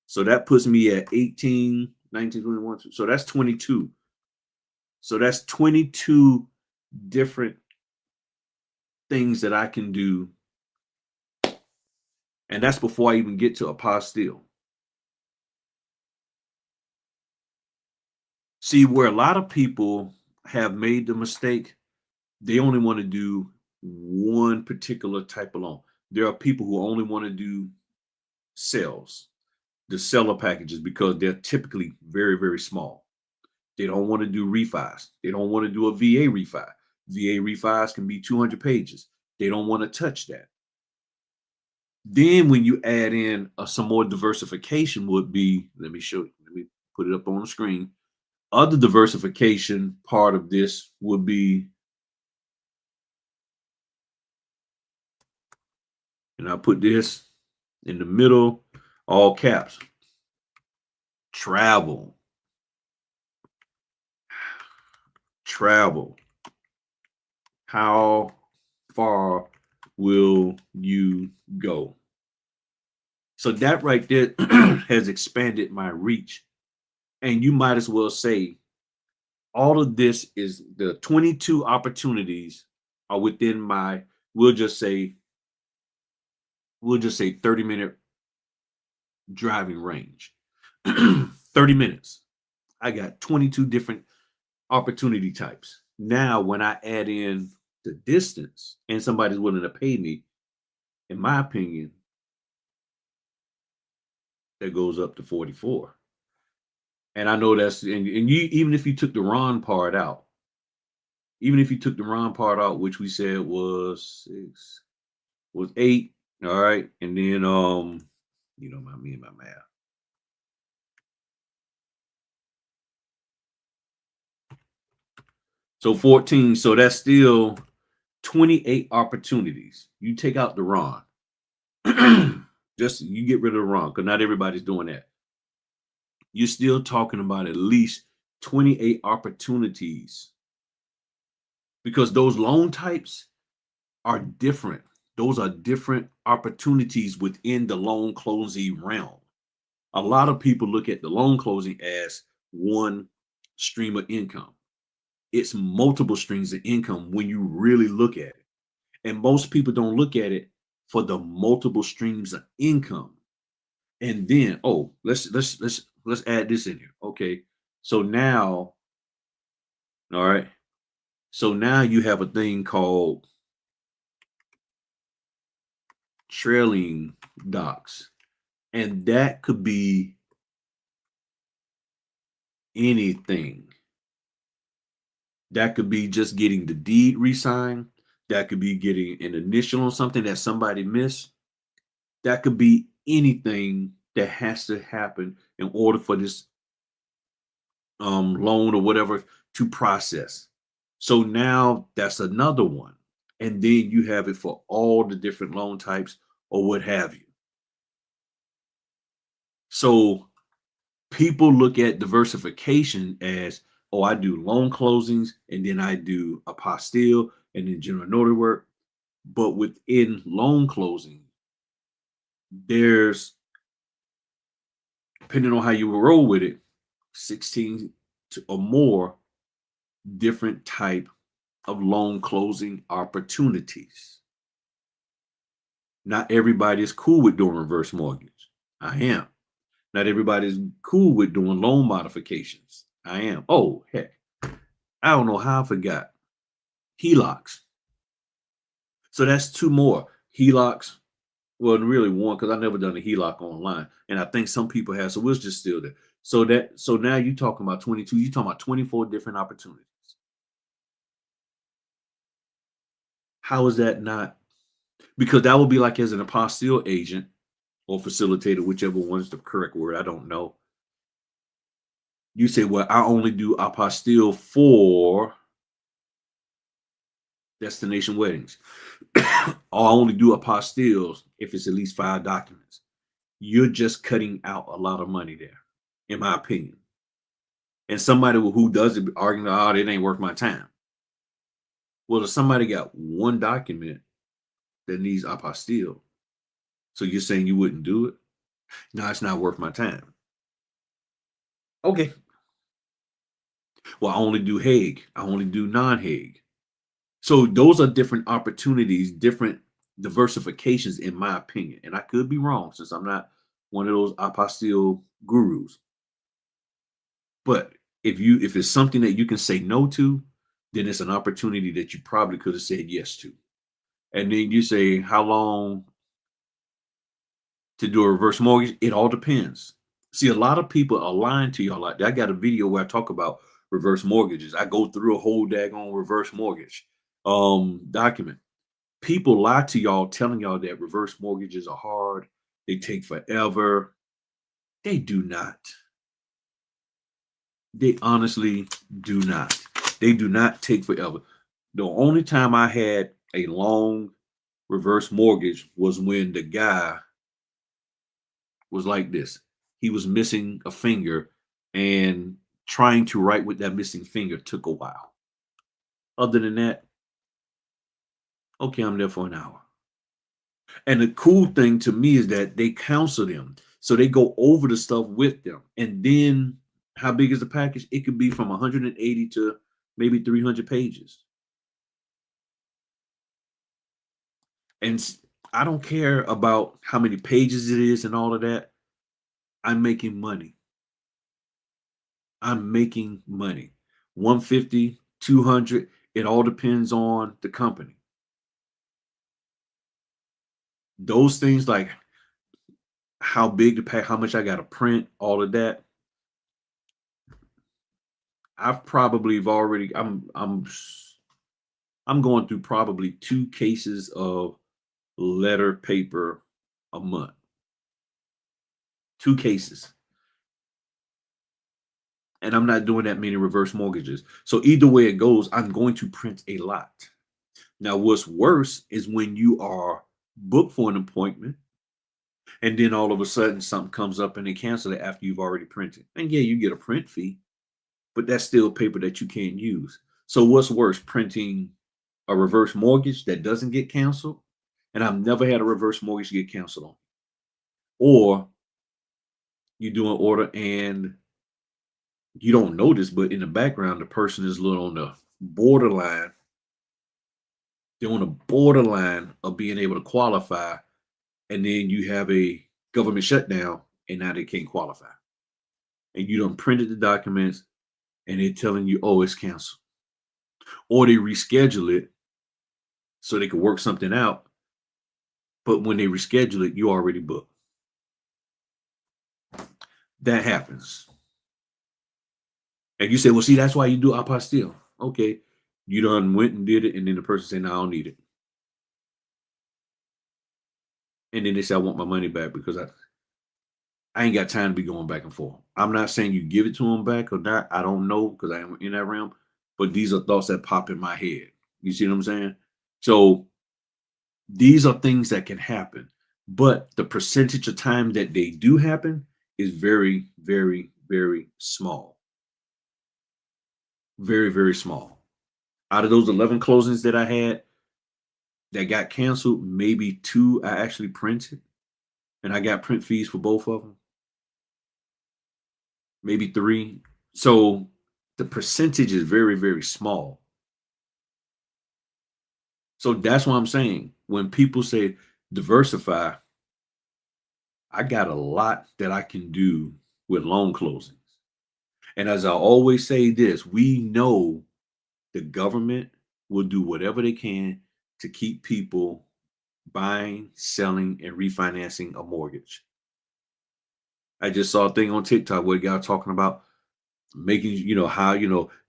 So that puts me at 18, 19, 21. So that's 22. So that's 22 different things that I can do. And that's before I even get to apostille. See, where a lot of people have made the mistake, they only want to do one particular type of loan. There are people who only want to do sales, the seller packages, because they're typically very, very small. They don't want to do refis. They don't want to do a VA refi. VA refis can be 200 pages. They don't want to touch that. Then when you add in some more diversification would be, let me put it up on the screen. Other diversification part of this would be, and I'll put this in the middle, all caps, travel. Travel. How far will you go? So that right there has expanded my reach. And you might as well say all of this is the 22 opportunities are within my, we'll just say 30-minute driving range. 30 minutes. I got 22 different opportunity types. Now, when I add in the distance and somebody's willing to pay me, in my opinion, that goes up to 44. And I know that's, and you, even if you took the Ron part out, which we said was 6, was 8, all right, and then you know me and my math. So 14, so that's still 28 opportunities. You take out the Ron. Just you get rid of the Ron, because not everybody's doing that. You're still talking about at least 28 opportunities, because those loan types are different. Those are different opportunities within the loan closing realm. A lot of people look at the loan closing as one stream of income. It's multiple streams of income when you really look at it. And most people don't look at it for the multiple streams of income. And then, oh, let's add this in here. Okay. So now, all right. So now you have a thing called trailing docs. And that could be anything. That could be just getting the deed re-signed. That could be getting an initial on something that somebody missed. That could be anything that has to happen in order for this loan or whatever to process. So now that's another one. And then you have it for all the different loan types or what have you. So people look at diversification as, oh, I do loan closings and then I do apostille and then general notary work. But within loan closing, there's, depending on how you roll with it, 16 or more different type of loan closing opportunities. Not everybody is cool with doing reverse mortgage. I am. Not everybody's cool with doing loan modifications. I am. Oh, heck. I don't know how I forgot. HELOCs. So that's 2 more. HELOCs. Well, really 1, because I've never done a HELOC online. And I think some people have. So we'll just still there. So now you're talking about 22. You're talking about 24 different opportunities. How is that not? Because that would be like as an apostille agent or facilitator, whichever one is the correct word. I don't know. You say, well, I only do apostille for destination weddings. I only do apostilles if it's at least 5 documents. You're just cutting out a lot of money there, in my opinion. And somebody who does it arguing, oh, it ain't worth my time. Well, if somebody got 1 document that needs apostille, so you're saying you wouldn't do it? No, it's not worth my time. Okay. Well, I only do Hague. I only do non-Hague. So those are different opportunities, different diversifications, in my opinion. And I could be wrong since I'm not one of those apostille gurus. But if it's something that you can say no to, then it's an opportunity that you probably could have said yes to. And then you say, how long to do a reverse mortgage? It all depends. See, a lot of people are lying to y'all like that. I got a video where I talk about reverse mortgages. I go through a whole daggone reverse mortgage document. People lie to y'all telling y'all that reverse mortgages are hard, they take forever. They do not. They honestly do not. They do not take forever. The only time I had a long reverse mortgage was when the guy was like this. He was missing a finger, and trying to write with that missing finger took a while. Other than that, okay, I'm there for an hour. And the cool thing to me is that they counsel them. So they go over the stuff with them. And then how big is the package? It could be from 180 to maybe 300 pages. And I don't care about how many pages it is and all of that. I'm making money. I'm making money. 150, 200, it all depends on the company. Those things like how big the pack, how much I got to print, all of that. I've probably already I'm going through probably 2 cases of letter paper a month. 2 cases. And I'm not doing that many reverse mortgages. So either way it goes, I'm going to print a lot. Now, what's worse is when you are booked for an appointment and then all of a sudden something comes up and they cancel it after you've already printed. And yeah, you get a print fee, but that's still paper that you can't use. So what's worse, printing a reverse mortgage that doesn't get canceled? And I've never had a reverse mortgage get canceled on. Or you do an order and you don't notice, but in the background, the person is a little on the borderline. They're on the borderline of being able to qualify. And then you have a government shutdown and now they can't qualify. And you done printed the documents and they're telling you, oh, it's canceled. Or they reschedule it so they could work something out. But when they reschedule it, you already booked. That happens. And you say, well, see, that's why you do apostille. Okay. You done went and did it, and then the person said, no, I don't need it. And then they say, I want my money back because I ain't got time to be going back and forth. I'm not saying you give it to them back or not. I don't know because I am in that realm. But these are thoughts that pop in my head. You see what I'm saying? So these are things that can happen. But the percentage of time that they do happen is very, very, very small. Very, very small. Out of those 11 closings that I had that got canceled, maybe 2 I actually printed, and I got print fees for both of them. Maybe 3. So the percentage is very, very small. So that's what I'm saying. When people say diversify, I got a lot that I can do with loan closings. And as I always say this, we know the government will do whatever they can to keep people buying, selling, and refinancing a mortgage. I just saw a thing on TikTok where a guy talking about making, how,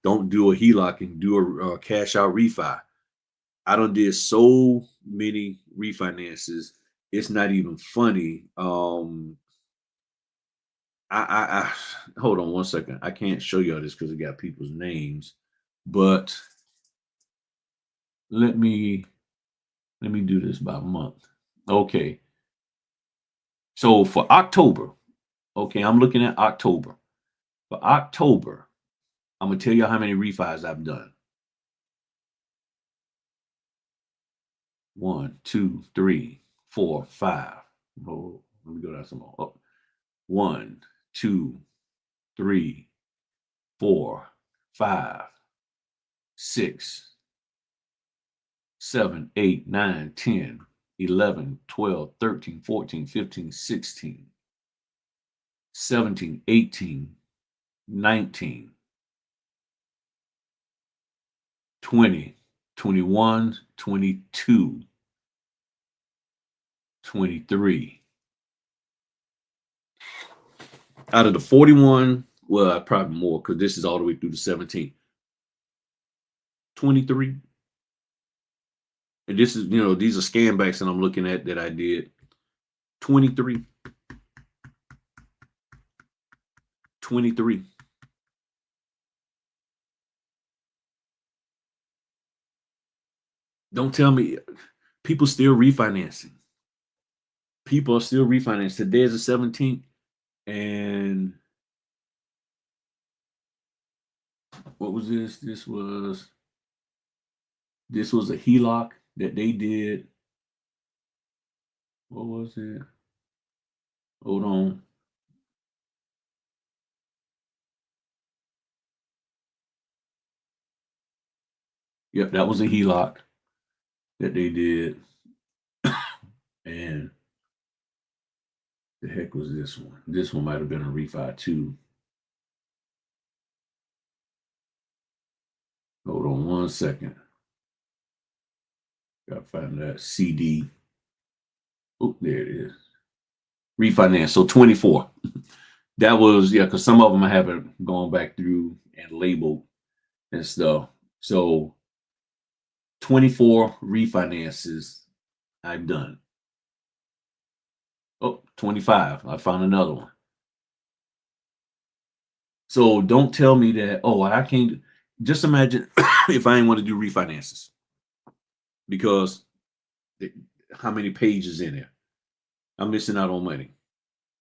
don't do a HELOC and do a cash out refi. I done did so many refinances. It's not even funny. I hold on one second. I can't show y'all this because it got people's names, but let me do this by month. Okay. So for October, okay, I'm looking at October. For October, I'm gonna tell you how many refis I've done. 1, 2, 3, 4, 5. Oh, let me go down some more. Oh, 1, 2, 3, 4, 5, 6, 7, 8, 9, 10, 11, 12, 13, 14, 15, 16, 17, 18, 19, 20, 21, 22, 23. Out of the 41, well, probably more because this is all the way through the 17. 23. And this is, these are scan backs that I'm looking at that I did. 23. 23. Don't tell me people still refinancing. People are still refinancing. Today is the 17th. And what was this? This was a HELOC that they did. What was it? Hold on. Yep, that was a HELOC that they did. And the heck was this one? This one might have been a refi too. Hold on one second. Gotta find that CD. Oh, there it is. Refinance. So 24. That was, because some of them I haven't gone back through and labeled and stuff. So 24 refinances I've done. Oh, 25. I found another one. So don't tell me that, I can't. Just imagine if I didn't want to do refinances because how many pages in there? I'm missing out on money.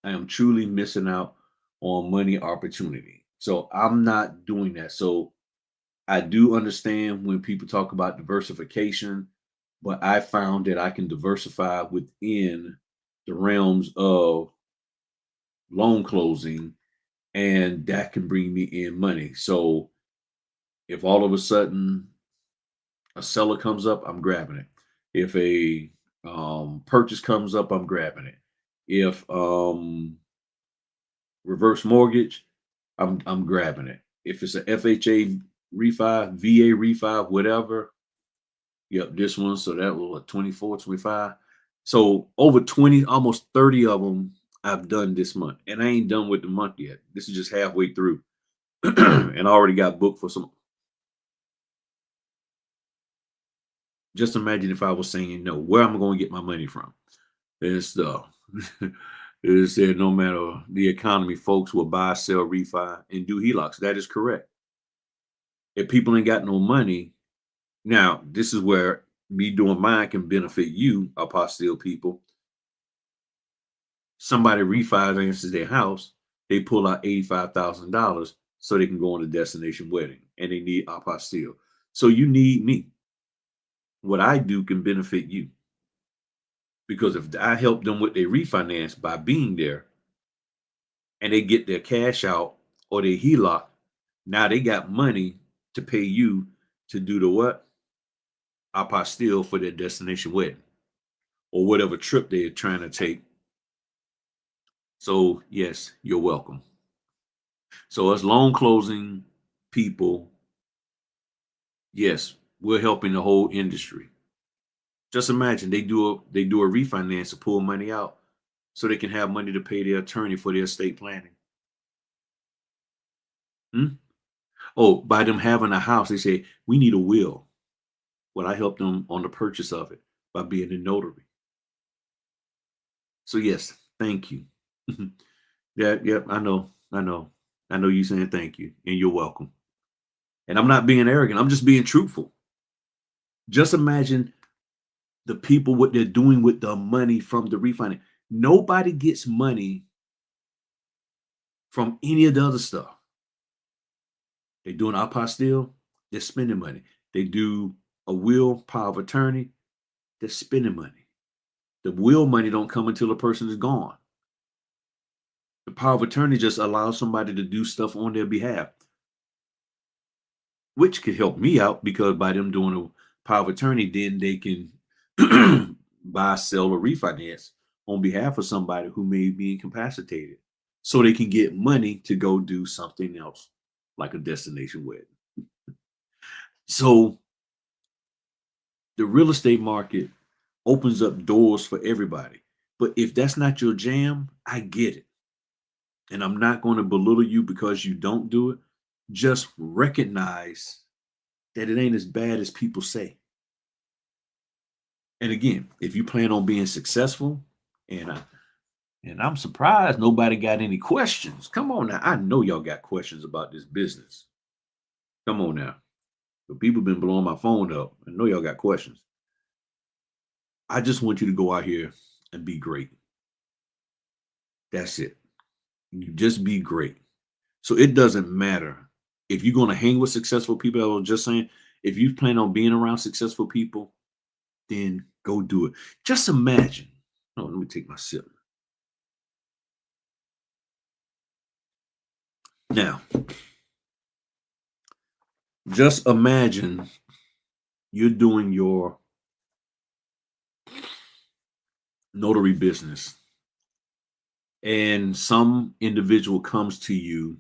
I am truly missing out on money opportunity. So I'm not doing that. So I do understand when people talk about diversification, but I found that I can diversify within the realms of loan closing, and that can bring me in money. So if all of a sudden a seller comes up, I'm grabbing it. If a purchase comes up, I'm grabbing it. If reverse mortgage, I'm grabbing it. If it's a FHA refi, VA refi, whatever, yep, this one. So that was 24, 25. So over 20, almost 30 of them I've done this month. And I ain't done with the month yet. This is just halfway through. And I already got booked for some. Just imagine if I was saying no, where am I going to get my money from? And stuff. It said no matter the economy, folks will buy, sell, refi, and do HELOCs. That is correct. If people ain't got no money, now this is where me doing mine can benefit you, apostille people. Somebody refinances their house, they pull out $85,000 so they can go on a destination wedding, and they need apostille. So you need me. What I do can benefit you. Because if I help them with their refinance by being there and they get their cash out or their HELOC, now they got money to pay you to do the what? Apostille for their destination wedding or whatever trip they're trying to take. So yes, you're welcome. So as loan closing people, yes, we're helping the whole industry. Just imagine they do a refinance to pull money out so they can have money to pay their attorney for their estate planning. Oh, by them having a house, they say we need a will. Well, I help them on the purchase of it by being a notary. So yes, thank you. Yep, I know you saying thank you, and you're welcome. And I'm not being arrogant. I'm just being truthful. Just imagine the people, what they're doing with the money from the refinance. Nobody gets money from any of the other stuff. They're doing apostille, they're spending money. They do a will, power of attorney, they're spending money. The will money don't come until the person is gone. The power of attorney just allows somebody to do stuff on their behalf. which could help me out because by them doing a power of attorney, then they can buy, sell, or refinance on behalf of somebody who may be incapacitated so they can get money to go do something else, like a destination wedding. So the real estate market opens up doors for everybody. But if that's not your jam, I get it. And I'm not going to belittle you because you don't do it. Just recognize that it ain't as bad as people say. And again, if you plan on being successful, and I'm surprised nobody got any questions. Come on now. I know y'all got questions about this business. Come on now. But people been blowing my phone up. I know y'all got questions. I just want you to go out here and be great. That's it. You just be great. So it doesn't matter if you're going to hang with successful people. I was just saying, if you plan on being around successful people, then go do it. Just imagine. Oh, let me take my sip. Now, just imagine you're doing your notary business and some individual comes to you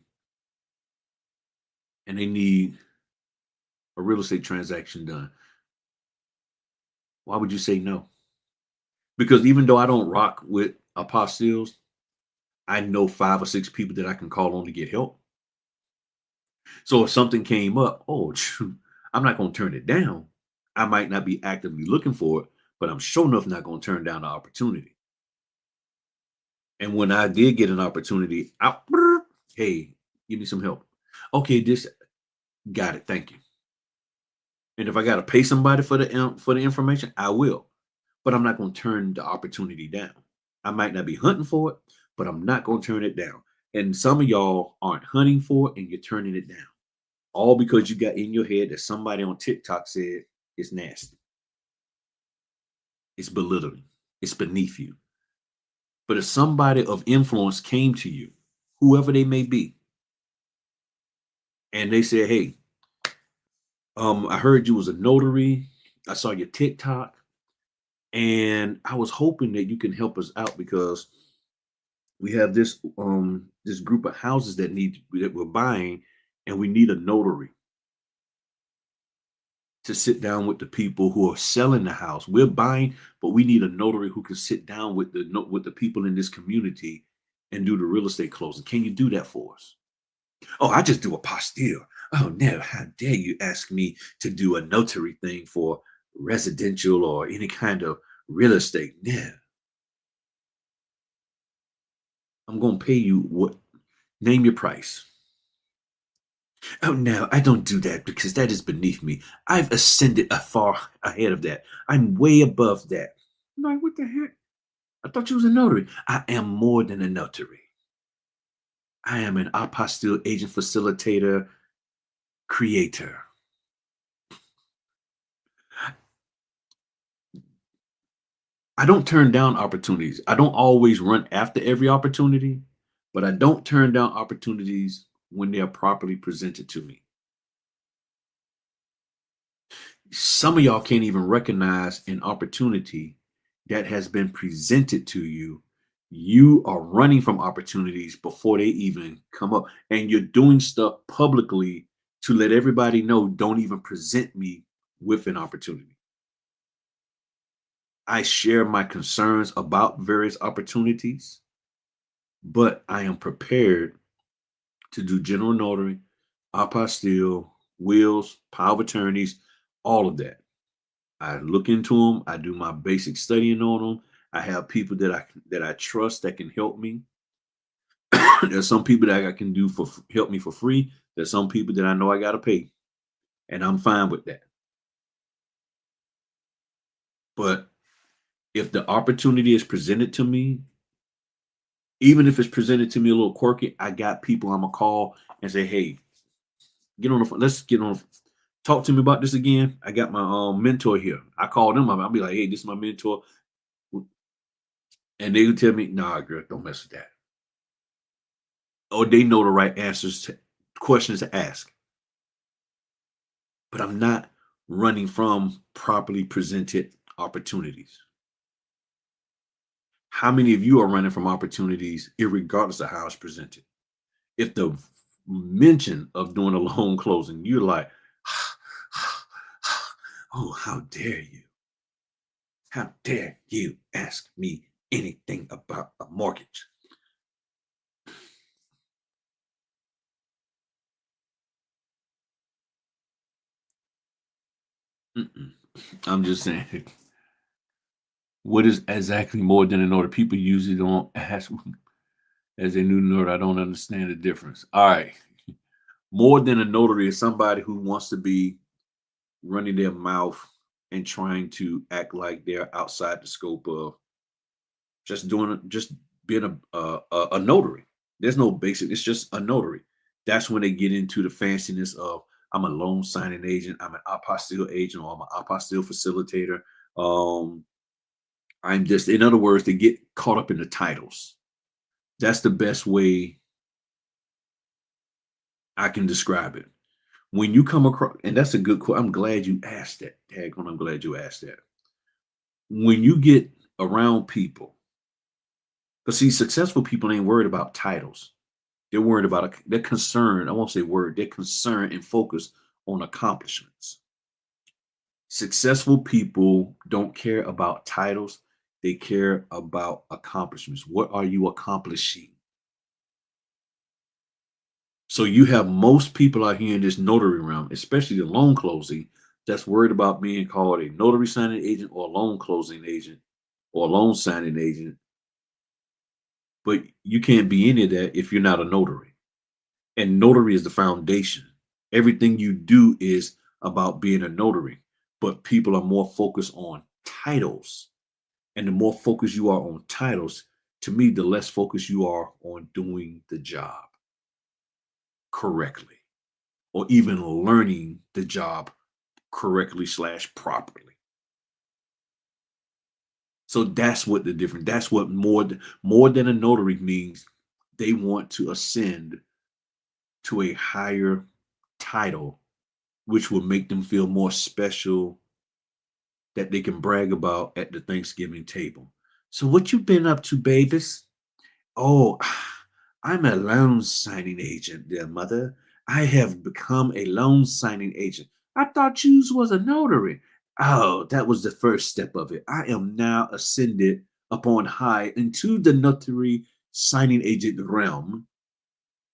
and they need a real estate transaction done. Why would you say no? Because even though I don't rock with apostilles, I know 5 or 6 people that I can call on to get help. So if something came up, I'm not going to turn it down. I might not be actively looking for it, but I'm sure enough not going to turn down the opportunity. And when I did get an opportunity, hey, give me some help. Okay, this got it. Thank you. And if I got to pay somebody for the information, I will. But I'm not going to turn the opportunity down. I might not be hunting for it, but I'm not going to turn it down. And some of y'all aren't hunting for it and you're turning it down. All because you got in your head that somebody on TikTok said it's nasty. It's belittling. It's beneath you. But if somebody of influence came to you, whoever they may be, and they said, hey, I heard you was a notary. I saw your TikTok. And I was hoping that you can help us out because we have this group of houses that we're buying, and we need a notary to sit down with the people who are selling the house. We're buying, but we need a notary who can sit down with the people in this community and do the real estate closing. Can you do that for us? Oh, I just do a apostille. Oh no, how dare you ask me to do a notary thing for residential or any kind of real estate? Yeah. I'm going to pay you what? Name your price. Oh, no, I don't do that because that is beneath me. I've ascended far ahead of that. I'm way above that. I'm like, what the heck? I thought you was a notary. I am more than a notary. I am an apostille agent facilitator creator. I don't turn down opportunities. I don't always run after every opportunity, but I don't turn down opportunities when they are properly presented to me. Some of y'all can't even recognize an opportunity that has been presented to you. You are running from opportunities before they even come up, and you're doing stuff publicly to let everybody know, don't even present me with an opportunity. I share my concerns about various opportunities, but I am prepared to do general notary, apostille, wills, power of attorneys, all of that. I look into them. I do my basic studying on them. I have people that I trust that can help me. There's some people that I can do for help me for free. There's some people that I know I got to pay, and I'm fine with that. But if the opportunity is presented to me, even if it's presented to me a little quirky, I got people I'm gonna call and say, "Hey, get on the phone. Let's get on. Talk to me about this again. I got my mentor here." I call them up. I'll be like, "Hey, this is my mentor," and they would tell me, "Nah, girl, don't mess with that." Or they know the right answers to questions to ask. but I'm not running from properly presented opportunities. How many of you are running from opportunities, irregardless of how it's presented? If the mention of doing a loan closing, you're like, oh, how dare you? How dare you ask me anything about a mortgage? Mm-mm. I'm just saying, what is exactly more than a notary? People usually don't ask as a new notary. I don't understand the difference. All right. More than a notary is somebody who wants to be running their mouth and trying to act like they're outside the scope of just being a notary. There's no basic. It's just a notary. That's when they get into the fanciness of I'm a loan signing agent. I'm an apostille agent, or I'm an apostille facilitator. Um, I'm just, in other words, they get caught up in the titles. That's the best way I can describe it. When you come across, and that's a good quote. I'm glad you asked that. Daggone, I'm glad you asked that. When you get around people, because see, successful people ain't worried about titles. They're worried about, they're concerned. I won't say word, they're concerned and focused on accomplishments. Successful people don't care about titles, they care about accomplishments. What are you accomplishing? So you have most people out here in this notary realm, especially the loan closing, that's worried about being called a notary signing agent or a loan closing agent or a loan signing agent. But you can't be any of that if you're not a notary. And notary is the foundation. Everything you do is about being a notary, but people are more focused on titles. And the more focused you are on titles, to me, the less focused you are on doing the job correctly or even learning the job correctly slash properly. So that's what the difference. That's what more than a notary means. They want to ascend to a higher title, which will make them feel more special, that they can brag about at the Thanksgiving table. So what you been up to, babies? Oh, I'm a loan signing agent, dear mother. I have become a loan signing agent. I thought you was a notary. Oh, that was the first step of it. I am now ascended upon high into the notary signing agent realm,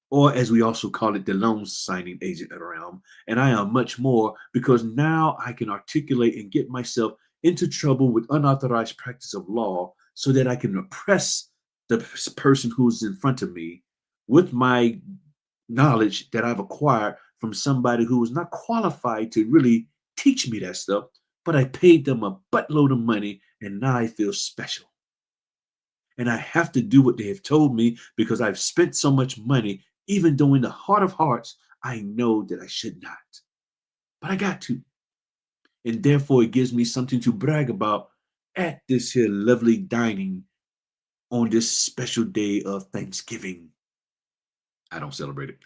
or as we also call it, the loan signing agent realm. And I am much more, because now I can articulate and get myself into trouble with unauthorized practice of law so that I can oppress the person who's in front of me with my knowledge that I've acquired from somebody who was not qualified to really teach me that stuff, but I paid them a buttload of money and now I feel special. And I have to do what they have told me because I've spent so much money, even though in the heart of hearts, I know that I should not. But I got to. And therefore, it gives me something to brag about at this here lovely dining on this special day of Thanksgiving. I don't celebrate it.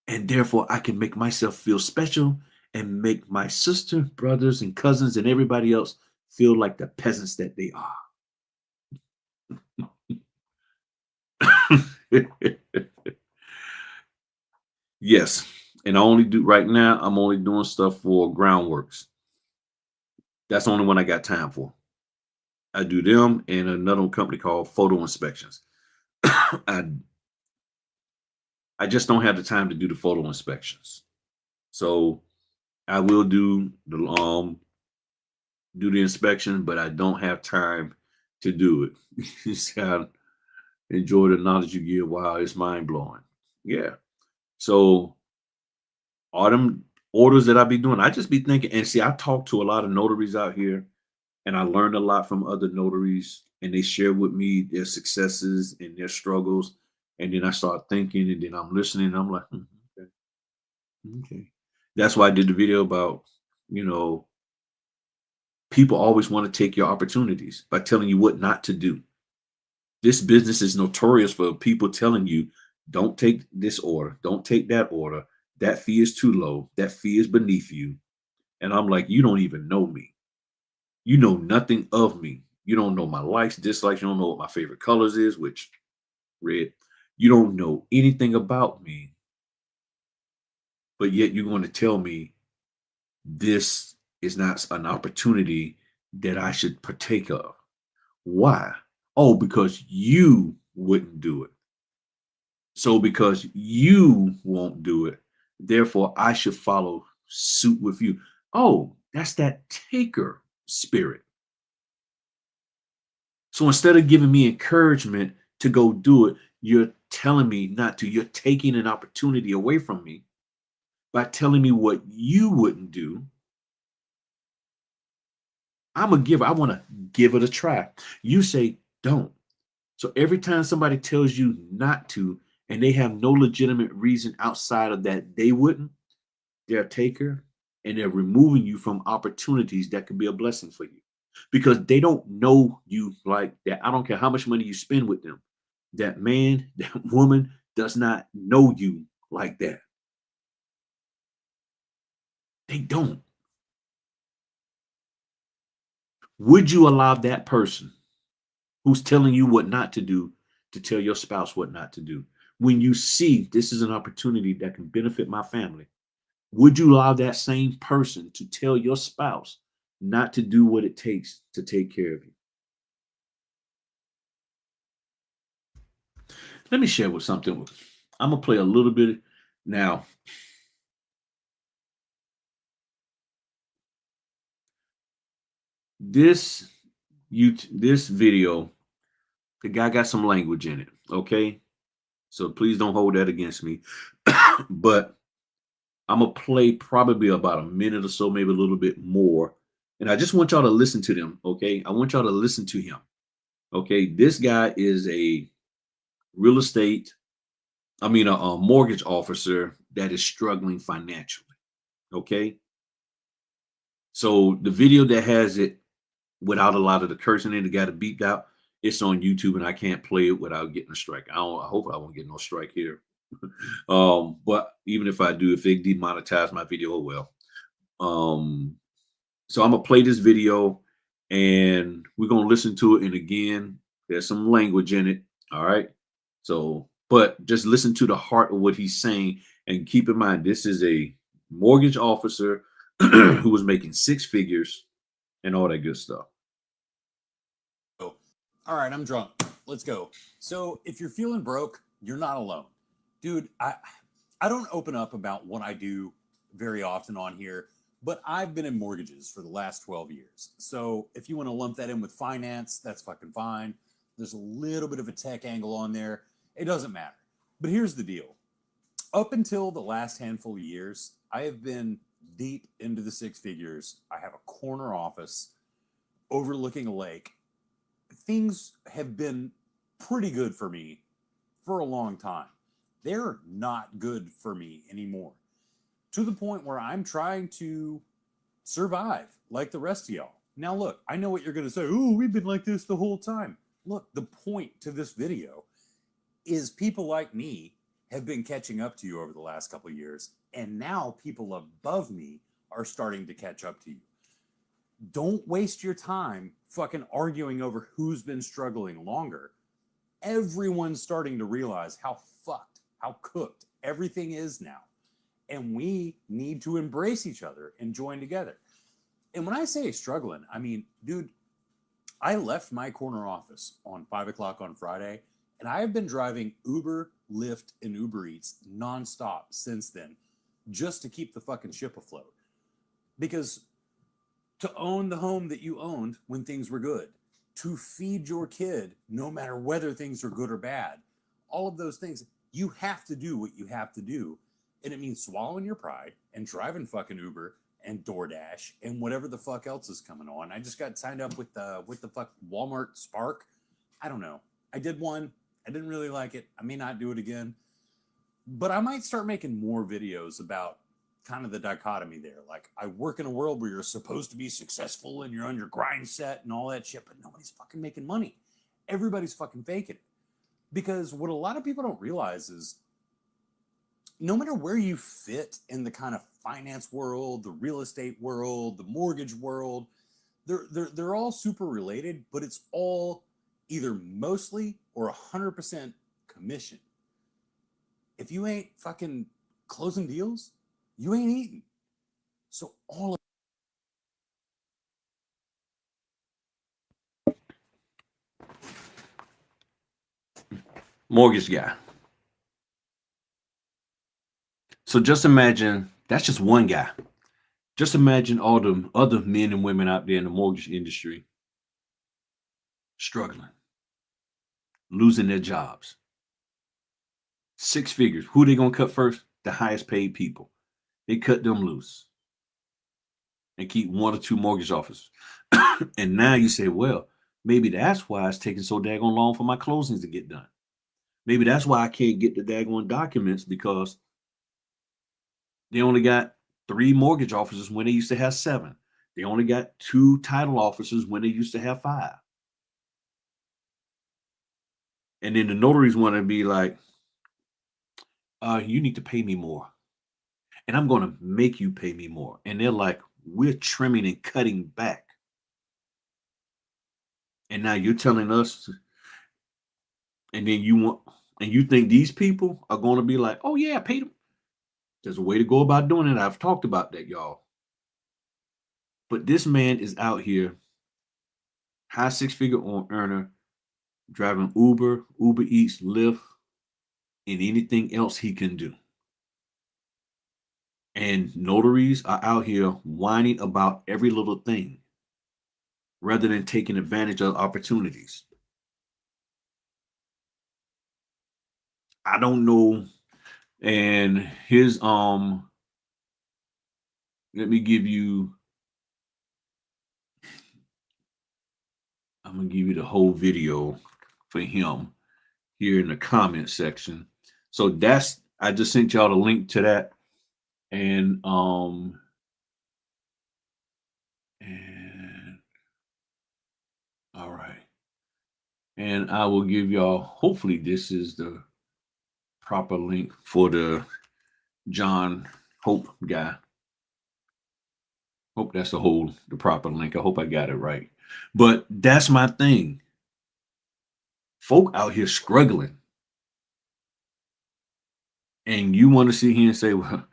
And therefore, I can make myself feel special and make my sister, brothers, and cousins and everybody else feel like the peasants that they are. Yes. And I only do right now, I'm only doing stuff for groundworks. That's the only one I got time for. I do them and another company called Photo Inspections. I I just don't have the time to do the photo inspections. So I will do the inspection, but I don't have time to do it. So I enjoy the knowledge you give. Wow, it's mind blowing. Yeah. So all them orders that I be doing, I just be thinking, and see, I talk to a lot of notaries out here, and I learned a lot from other notaries, and they share with me their successes and their struggles. And then I start thinking, and then I'm listening, and I'm like, okay, okay. That's why I did the video about, you know, people always want to take your opportunities by telling you what not to do. This business is notorious for people telling you, don't take this order, don't take that order. That fee is too low. That fee is beneath you. And I'm like, you don't even know me. You know nothing of me. You don't know my likes, dislikes. You don't know what my favorite colors is, which red. You don't know anything about me, but yet you're going to tell me this is not an opportunity that I should partake of. Why? Oh, because you wouldn't do it. So because you won't do it, therefore I should follow suit with you. Oh, that's that taker spirit. So instead of giving me encouragement to go do it, you're telling me not to. You're taking an opportunity away from me by telling me what you wouldn't do. I'm a giver. I want to give it a try. You say don't. So every time somebody tells you not to, and they have no legitimate reason outside of that they wouldn't, they're a taker, and they're removing you from opportunities that could be a blessing for you because they don't know you like that. I don't care how much money you spend with them. That man, that woman does not know you like that. They don't. Would you allow that person who's telling you what not to do to tell your spouse what not to do? When you see this is an opportunity that can benefit my family, would you allow that same person to tell your spouse not to do what it takes to take care of you? Let me share with something. I'm gonna play a little bit now. This this video, the guy got some language in it. Okay, so please don't hold that against me. But I'm gonna play probably about a minute or so, maybe a little bit more. And I just want y'all to listen to them. Okay, I want y'all to listen to him. Okay, this guy is a real estate, a mortgage officer that is struggling financially. Okay, so the video that has it without a lot of the cursing in it, got it beeped out. It's on YouTube, and I can't play it without getting a strike. I hope I won't get no strike here. But even if I do, if they demonetize my video, oh well. Um, so I'm gonna play this video, and we're gonna listen to it. And again, there's some language in it. All right. So, but just listen to the heart of what he's saying, and keep in mind this is a mortgage officer who was making six figures and all that good stuff. All right, I'm drunk. Let's go. So if you're feeling broke, you're not alone. Dude, I don't open up about what I do very often on here, but I've been in mortgages for the last 12 years. So if you want to lump that in with finance, that's fucking fine. There's a little bit of a tech angle on there. It doesn't matter. But here's the deal. Up until the last handful of years, I have been deep into the six figures. I have a corner office overlooking a lake. Things have been pretty good for me for a long time. They're not good for me anymore, to the point where I'm trying to survive like the rest of y'all. Now, look, I know what you're going to say. Oh, we've been like this the whole time. Look, the point to this video is people like me have been catching up to you over the last couple of years, and now people above me are starting to catch up to you. Don't waste your time fucking arguing over who's been struggling longer. Everyone's starting to realize how fucked, how cooked everything is now. And we need to embrace each other and join together. And when I say struggling, I mean, dude, I left my corner office on 5 o'clock on Friday, and I have been driving Uber, Lyft, and Uber Eats nonstop since then, just to keep the fucking ship afloat. Because to own the home that you owned when things were good, to feed your kid no matter whether things are good or bad, all of those things, you have to do what you have to do. And it means swallowing your pride and driving fucking Uber and DoorDash and whatever the fuck else is coming on. I just got signed up with the fuck Walmart Spark. I don't know. I did one. I didn't really like it. I may not do it again. But I might start making more videos about kind of the dichotomy there. Like, I work in a world where you're supposed to be successful and you're on your grind set and all that shit, but nobody's fucking making money. Everybody's fucking faking it. Because what a lot of people don't realize is no matter where you fit in the kind of finance world, the real estate world, the mortgage world, they're all super related, but it's all either mostly or 100% commission. If you ain't fucking closing deals, you ain't eating. So all of mortgage guy. So just imagine that's just one guy. Just imagine all the other men and women out there in the mortgage industry struggling, losing their jobs. 6 figures. Who they gonna cut first? The highest paid people. They cut them loose and keep 1 or 2 mortgage officers. And now you say, well, maybe that's why it's taking so daggone long for my closings to get done. Maybe that's why I can't get the daggone documents, because they only got 3 mortgage officers when they used to have 7. They only got 2 title officers when they used to have 5. And then the notaries want to be like, you need to pay me more. And I'm going to make you pay me more. And they're like, we're trimming and cutting back. And now you're telling us, and then you think these people are going to be like, oh yeah, pay them. There's a way to go about doing it. I've talked about that, y'all. But this man is out here, high 6-figure earner, driving Uber, Uber Eats, Lyft, and anything else he can do. And notaries are out here whining about every little thing rather than taking advantage of opportunities. I don't know. And his let me give you, I'm gonna give you the whole video for him here in the comment section. So that's, I just sent y'all the link to that. And all right. And I will give y'all, hopefully this is the proper link for the John Hope guy. Hope that's the proper link. I hope I got it right. But that's my thing. Folk out here struggling. And you want to sit here and say, well,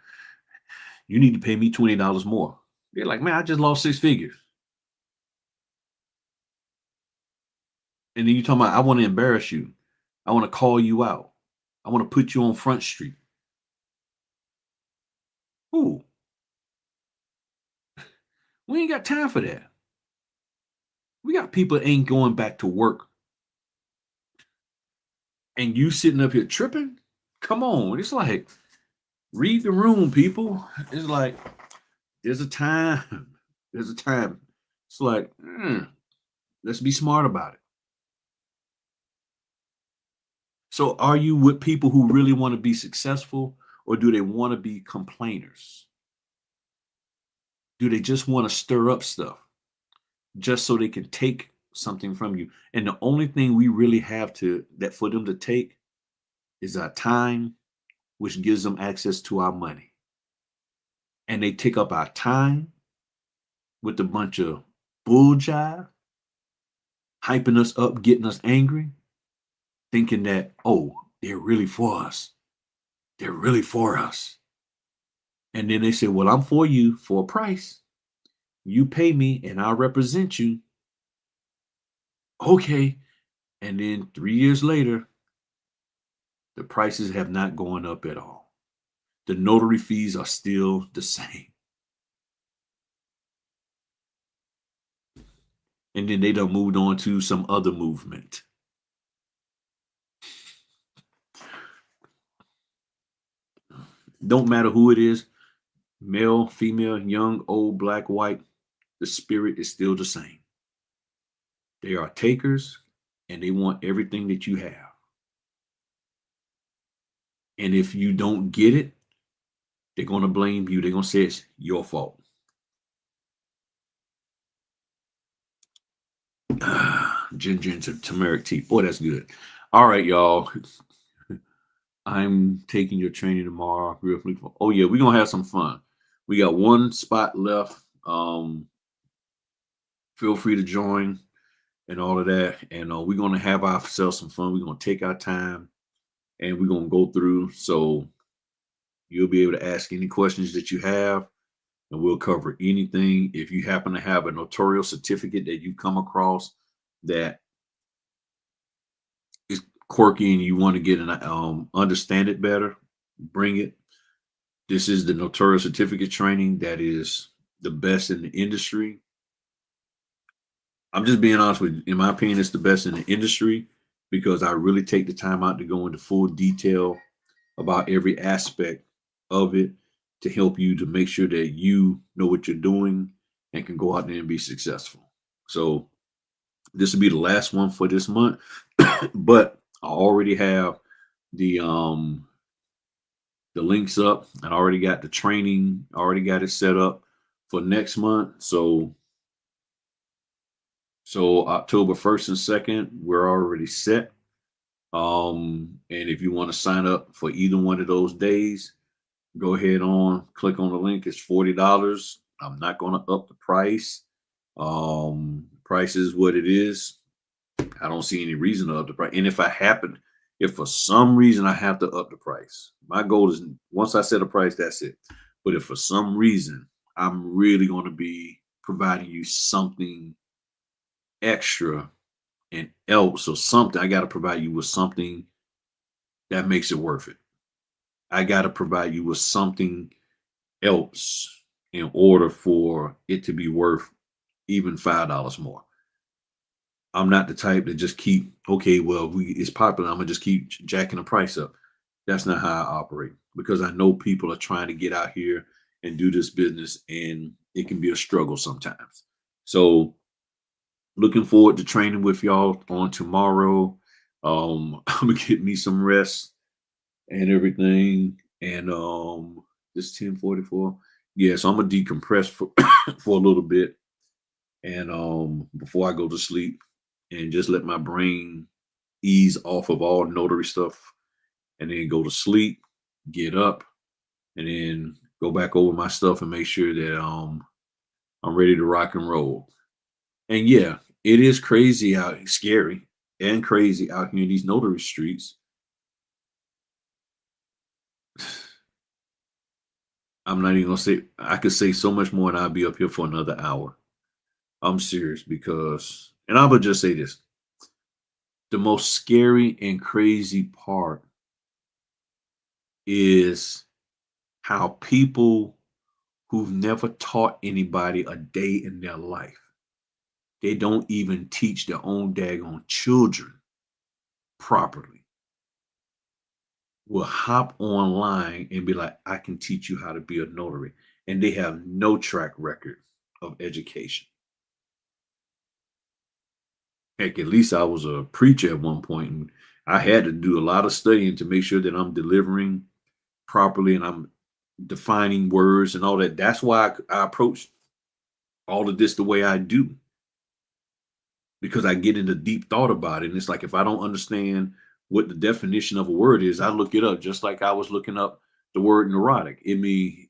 you need to pay me $20 more. They're like, man, I just lost 6 figures. And then you talking about, I want to embarrass you. I want to call you out. I want to put you on Front Street. Ooh. We ain't got time for that. We got people that ain't going back to work. And you sitting up here tripping? Come on. It's like, read the room, people. It's like, there's a time. There's a time. It's like, let's be smart about it. So are you with people who really want to be successful, or do they want to be complainers? Do they just want to stir up stuff just so they can take something from you? And the only thing we really have for them to take is our time, which gives them access to our money. And they take up our time with a bunch of bull jive, hyping us up, getting us angry, thinking that, oh, they're really for us. They're really for us. And then they say, well, I'm for you for a price. You pay me and I'll represent you. Okay. And then 3 years later, the prices have not gone up at all. The notary fees are still the same. And then they done moved on to some other movement. Don't matter who it is, male, female, young, old, black, white, the spirit is still the same. They are takers and they want everything that you have. And if you don't get it, they're going to blame you. They're going to say it's your fault. Ginger and turmeric tea. Boy, that's good. All right, y'all. I'm taking your training tomorrow. Real quick. Oh yeah, we're gonna have some fun. We got one spot left. Feel free to join and all of that. And we're gonna have ourselves some fun. We're gonna take our time and we're gonna go through. So you'll be able to ask any questions that you have, and we'll cover anything. If you happen to have a notarial certificate that you come across that is quirky and you want to get an understand it better, bring it. This is the notarial certificate training that is the best in the industry. I'm just being honest with you. In my opinion, it's the best in the industry because I really take the time out to go into full detail about every aspect of it to help you to make sure that you know what you're doing and can go out there and be successful. So this will be the last one for this month, but I already have the links up and I already got the training, I already got it set up for next month. So October 1st and 2nd, we're already set. And if you want to sign up for either one of those days, go ahead on, click on the link. It's $40. I'm not going to up the price. Price is what it is. I don't see any reason to up the price. And if for some reason I have to up the price, my goal is once I set a price, that's it. But if for some reason I'm really going to be providing you something extra and else or something, I got to provide you with something that makes it worth it. I got to provide you with something else in order for it to be worth even $5 more. I'm not the type that just keep, okay, well, it's popular, I'm gonna just keep jacking the price up. That's not how I operate because I know people are trying to get out here and do this business and it can be a struggle sometimes. So looking forward to training with y'all on tomorrow. I'm gonna get me some rest and everything. And it's 10:44. Yeah, so I'm gonna decompress for for a little bit and before I go to sleep and just let my brain ease off of all notary stuff and then go to sleep, get up, and then go back over my stuff and make sure that I'm ready to rock and roll. And yeah, it is crazy out, scary and crazy out here in these notary streets. I'm not even gonna say I could say so much more and I'll be up here for another hour. I'm serious because, and I would just say this: the most scary and crazy part is how people who've never taught anybody a day in their life, they don't even teach their own daggone children properly, will hop online and be like, I can teach you how to be a notary. And they have no track record of education. Heck, at least I was a preacher at one point, and I had to do a lot of studying to make sure that I'm delivering properly and I'm defining words and all that. That's why I approach all of this the way I do, because I get into deep thought about it. And it's like if I don't understand what the definition of a word is, I look it up, just like I was looking up the word neurotic. It means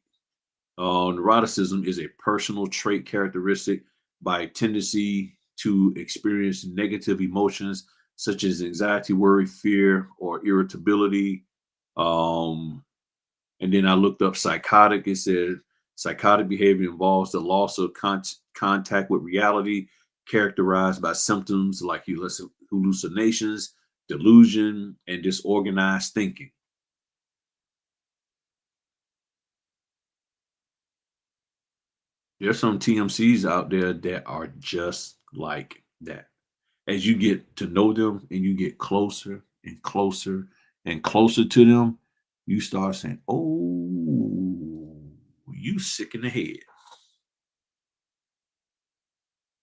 neuroticism is a personal trait characteristic by tendency to experience negative emotions such as anxiety, worry, fear, or irritability. Um, and then I looked up psychotic. It said psychotic behavior involves the loss of contact with reality, characterized by symptoms like hallucinations, delusion, and disorganized thinking. There's some TMCs out there that are just like that. As you get to know them and you get closer and closer and closer to them, you start saying, oh, you sick in the head.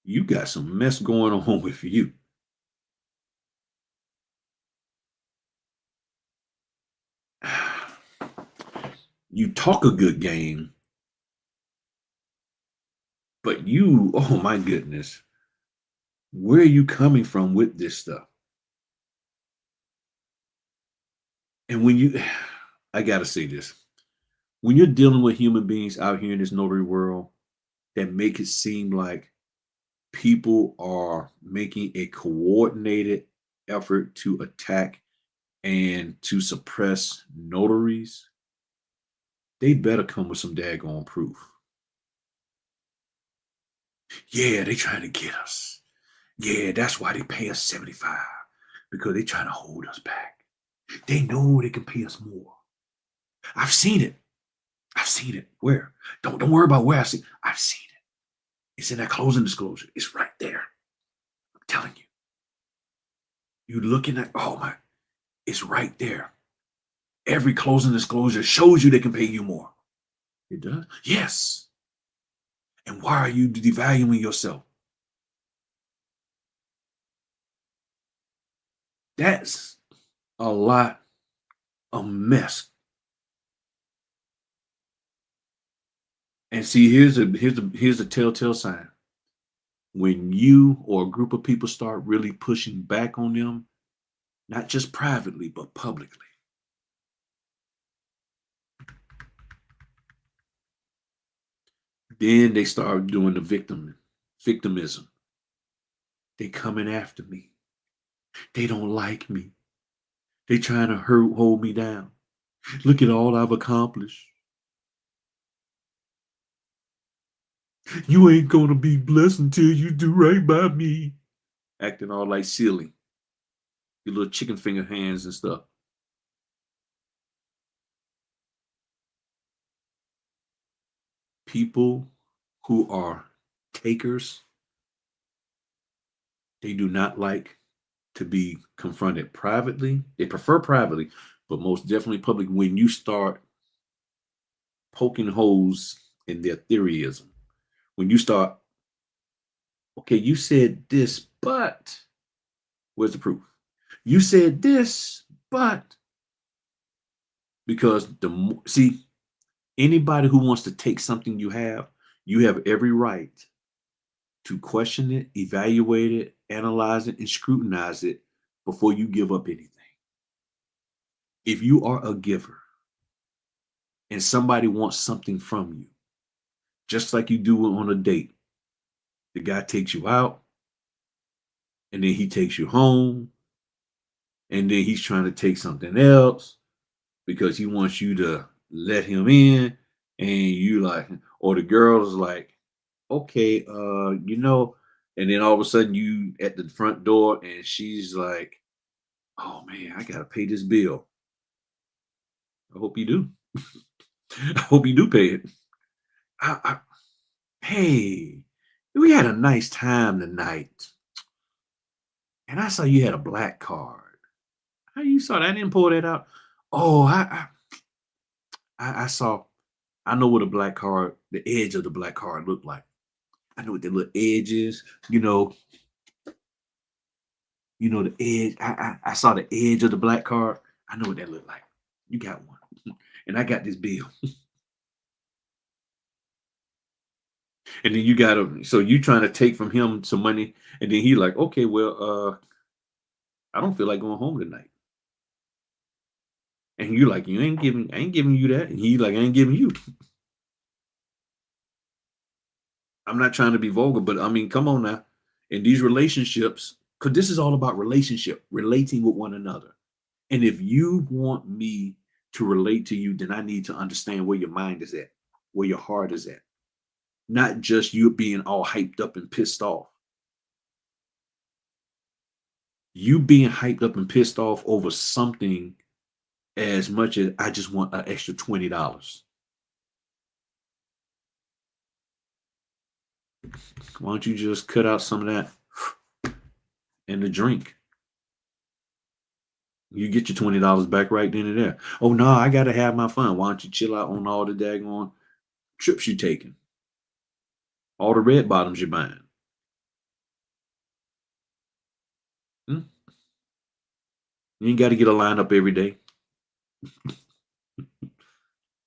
You got some mess going on with you. You talk a good game, but you, oh my goodness, where are you coming from with this stuff? And when you, I gotta say this, when you're dealing with human beings out here in this notary world that make it seem like people are making a coordinated effort to attack and to suppress notaries, they better come with some daggone proof. Yeah, they trying to get us. Yeah, that's why they pay us 75, because they trying to hold us back. They know they can pay us more. I've seen it. I've seen it. Where? Don't worry about where I see. I've seen it. It's in that closing disclosure. It's right there. I'm telling you. You looking at, oh my, it's right there. Every closing disclosure shows you they can pay you more. It does? Yes. And why are you devaluing yourself? That's a lot of mess. And see, here's a telltale sign. When you or a group of people start really pushing back on them, not just privately, but publicly, then they start doing the victimism. They coming after me. They don't like me. They trying to hold me down. Look at all I've accomplished. You ain't gonna be blessed until you do right by me. Acting all like silly. Your little chicken finger hands and stuff. People who are takers, they do not like to be confronted privately. They prefer privately, but most definitely public when you start poking holes in their theoryism. When you start, okay, you said this, but where's the proof? You said this, but because see, anybody who wants to take something you have every right to question it, evaluate it, analyze it, and scrutinize it before you give up anything. If you are a giver and somebody wants something from you, just like you do on a date, the guy takes you out and then he takes you home and then he's trying to take something else because he wants you to let him in, and you like, or the girl is like, okay, and then all of a sudden you at the front door and she's like, oh man, I gotta pay this bill. I hope you do. I hope you do pay it. I, hey, we had a nice time tonight, and I saw you had a black card. How you saw that? I didn't pull that out. Oh, I saw. I know what a black card, the edge of the black card looked like. I know what the little edges. The edge. I saw the edge of the black card. I know what that looked like. You got one, and I got this bill. And then you got to. So you trying to take from him some money, and then he like, okay, well, I don't feel like going home tonight. And you like, I ain't giving you that. And he like, I ain't giving you. I'm not trying to be vulgar, but I mean, come on now. In these relationships, because this is all about relationship, relating with one another. And if you want me to relate to you, then I need to understand where your mind is at, where your heart is at. Not just you being all hyped up and pissed off. You being hyped up and pissed off over something as much as I just want an extra $20. Why don't you just cut out some of that and the drink? You get your $20 back right then and there. Oh no, I gotta have my fun. Why don't you chill out on all the daggone trips you taking? All the red bottoms you're buying. Hmm? You ain't got to get a lineup every day. I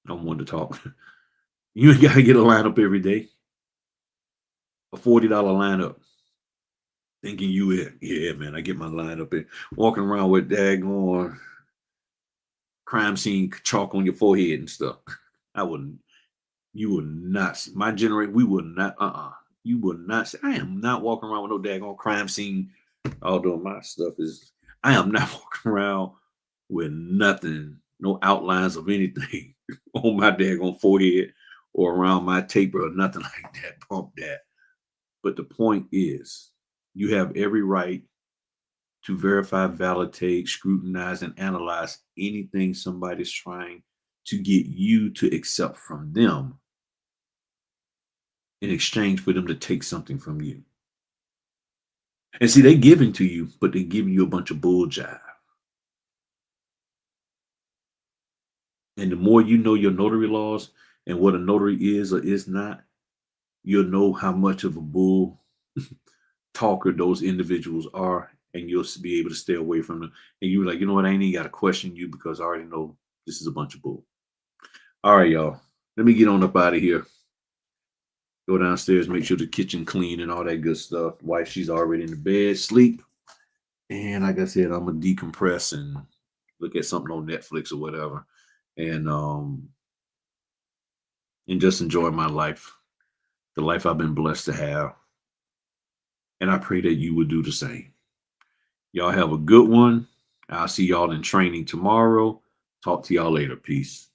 don't want to talk. You ain't got to get a lineup every day. A $40 lineup. Thinking you it. Yeah, man, I get my lineup in. Walking around with daggone crime scene chalk on your forehead and stuff. I wouldn't. You would not. My generation, we would not. You would not say. I am not walking around with no daggone crime scene. Although my stuff is, I am not walking around with nothing, no outlines of anything on my daggone forehead or around my taper or nothing like that. Pump that. But the point is, you have every right to verify, validate, scrutinize, and analyze anything somebody's trying to get you to accept from them in exchange for them to take something from you. And see, they're giving to you, but they're giving you a bunch of bull jive. And the more you know your notary laws and what a notary is or is not, you'll know how much of a bull talker those individuals are, and you'll be able to stay away from them. And you're like, you know what? I ain't even got to question you because I already know this is a bunch of bull. All right, y'all. Let me get on up out of here. Go downstairs, make sure the kitchen clean and all that good stuff. Wife, she's already in the bed, sleep. And like I said, I'm gonna decompress and look at something on Netflix or whatever, and just enjoy my life, the life I've been blessed to have. And I pray that you would do the same. Y'all have a good one. I'll see y'all in training tomorrow. Talk to y'all later. Peace.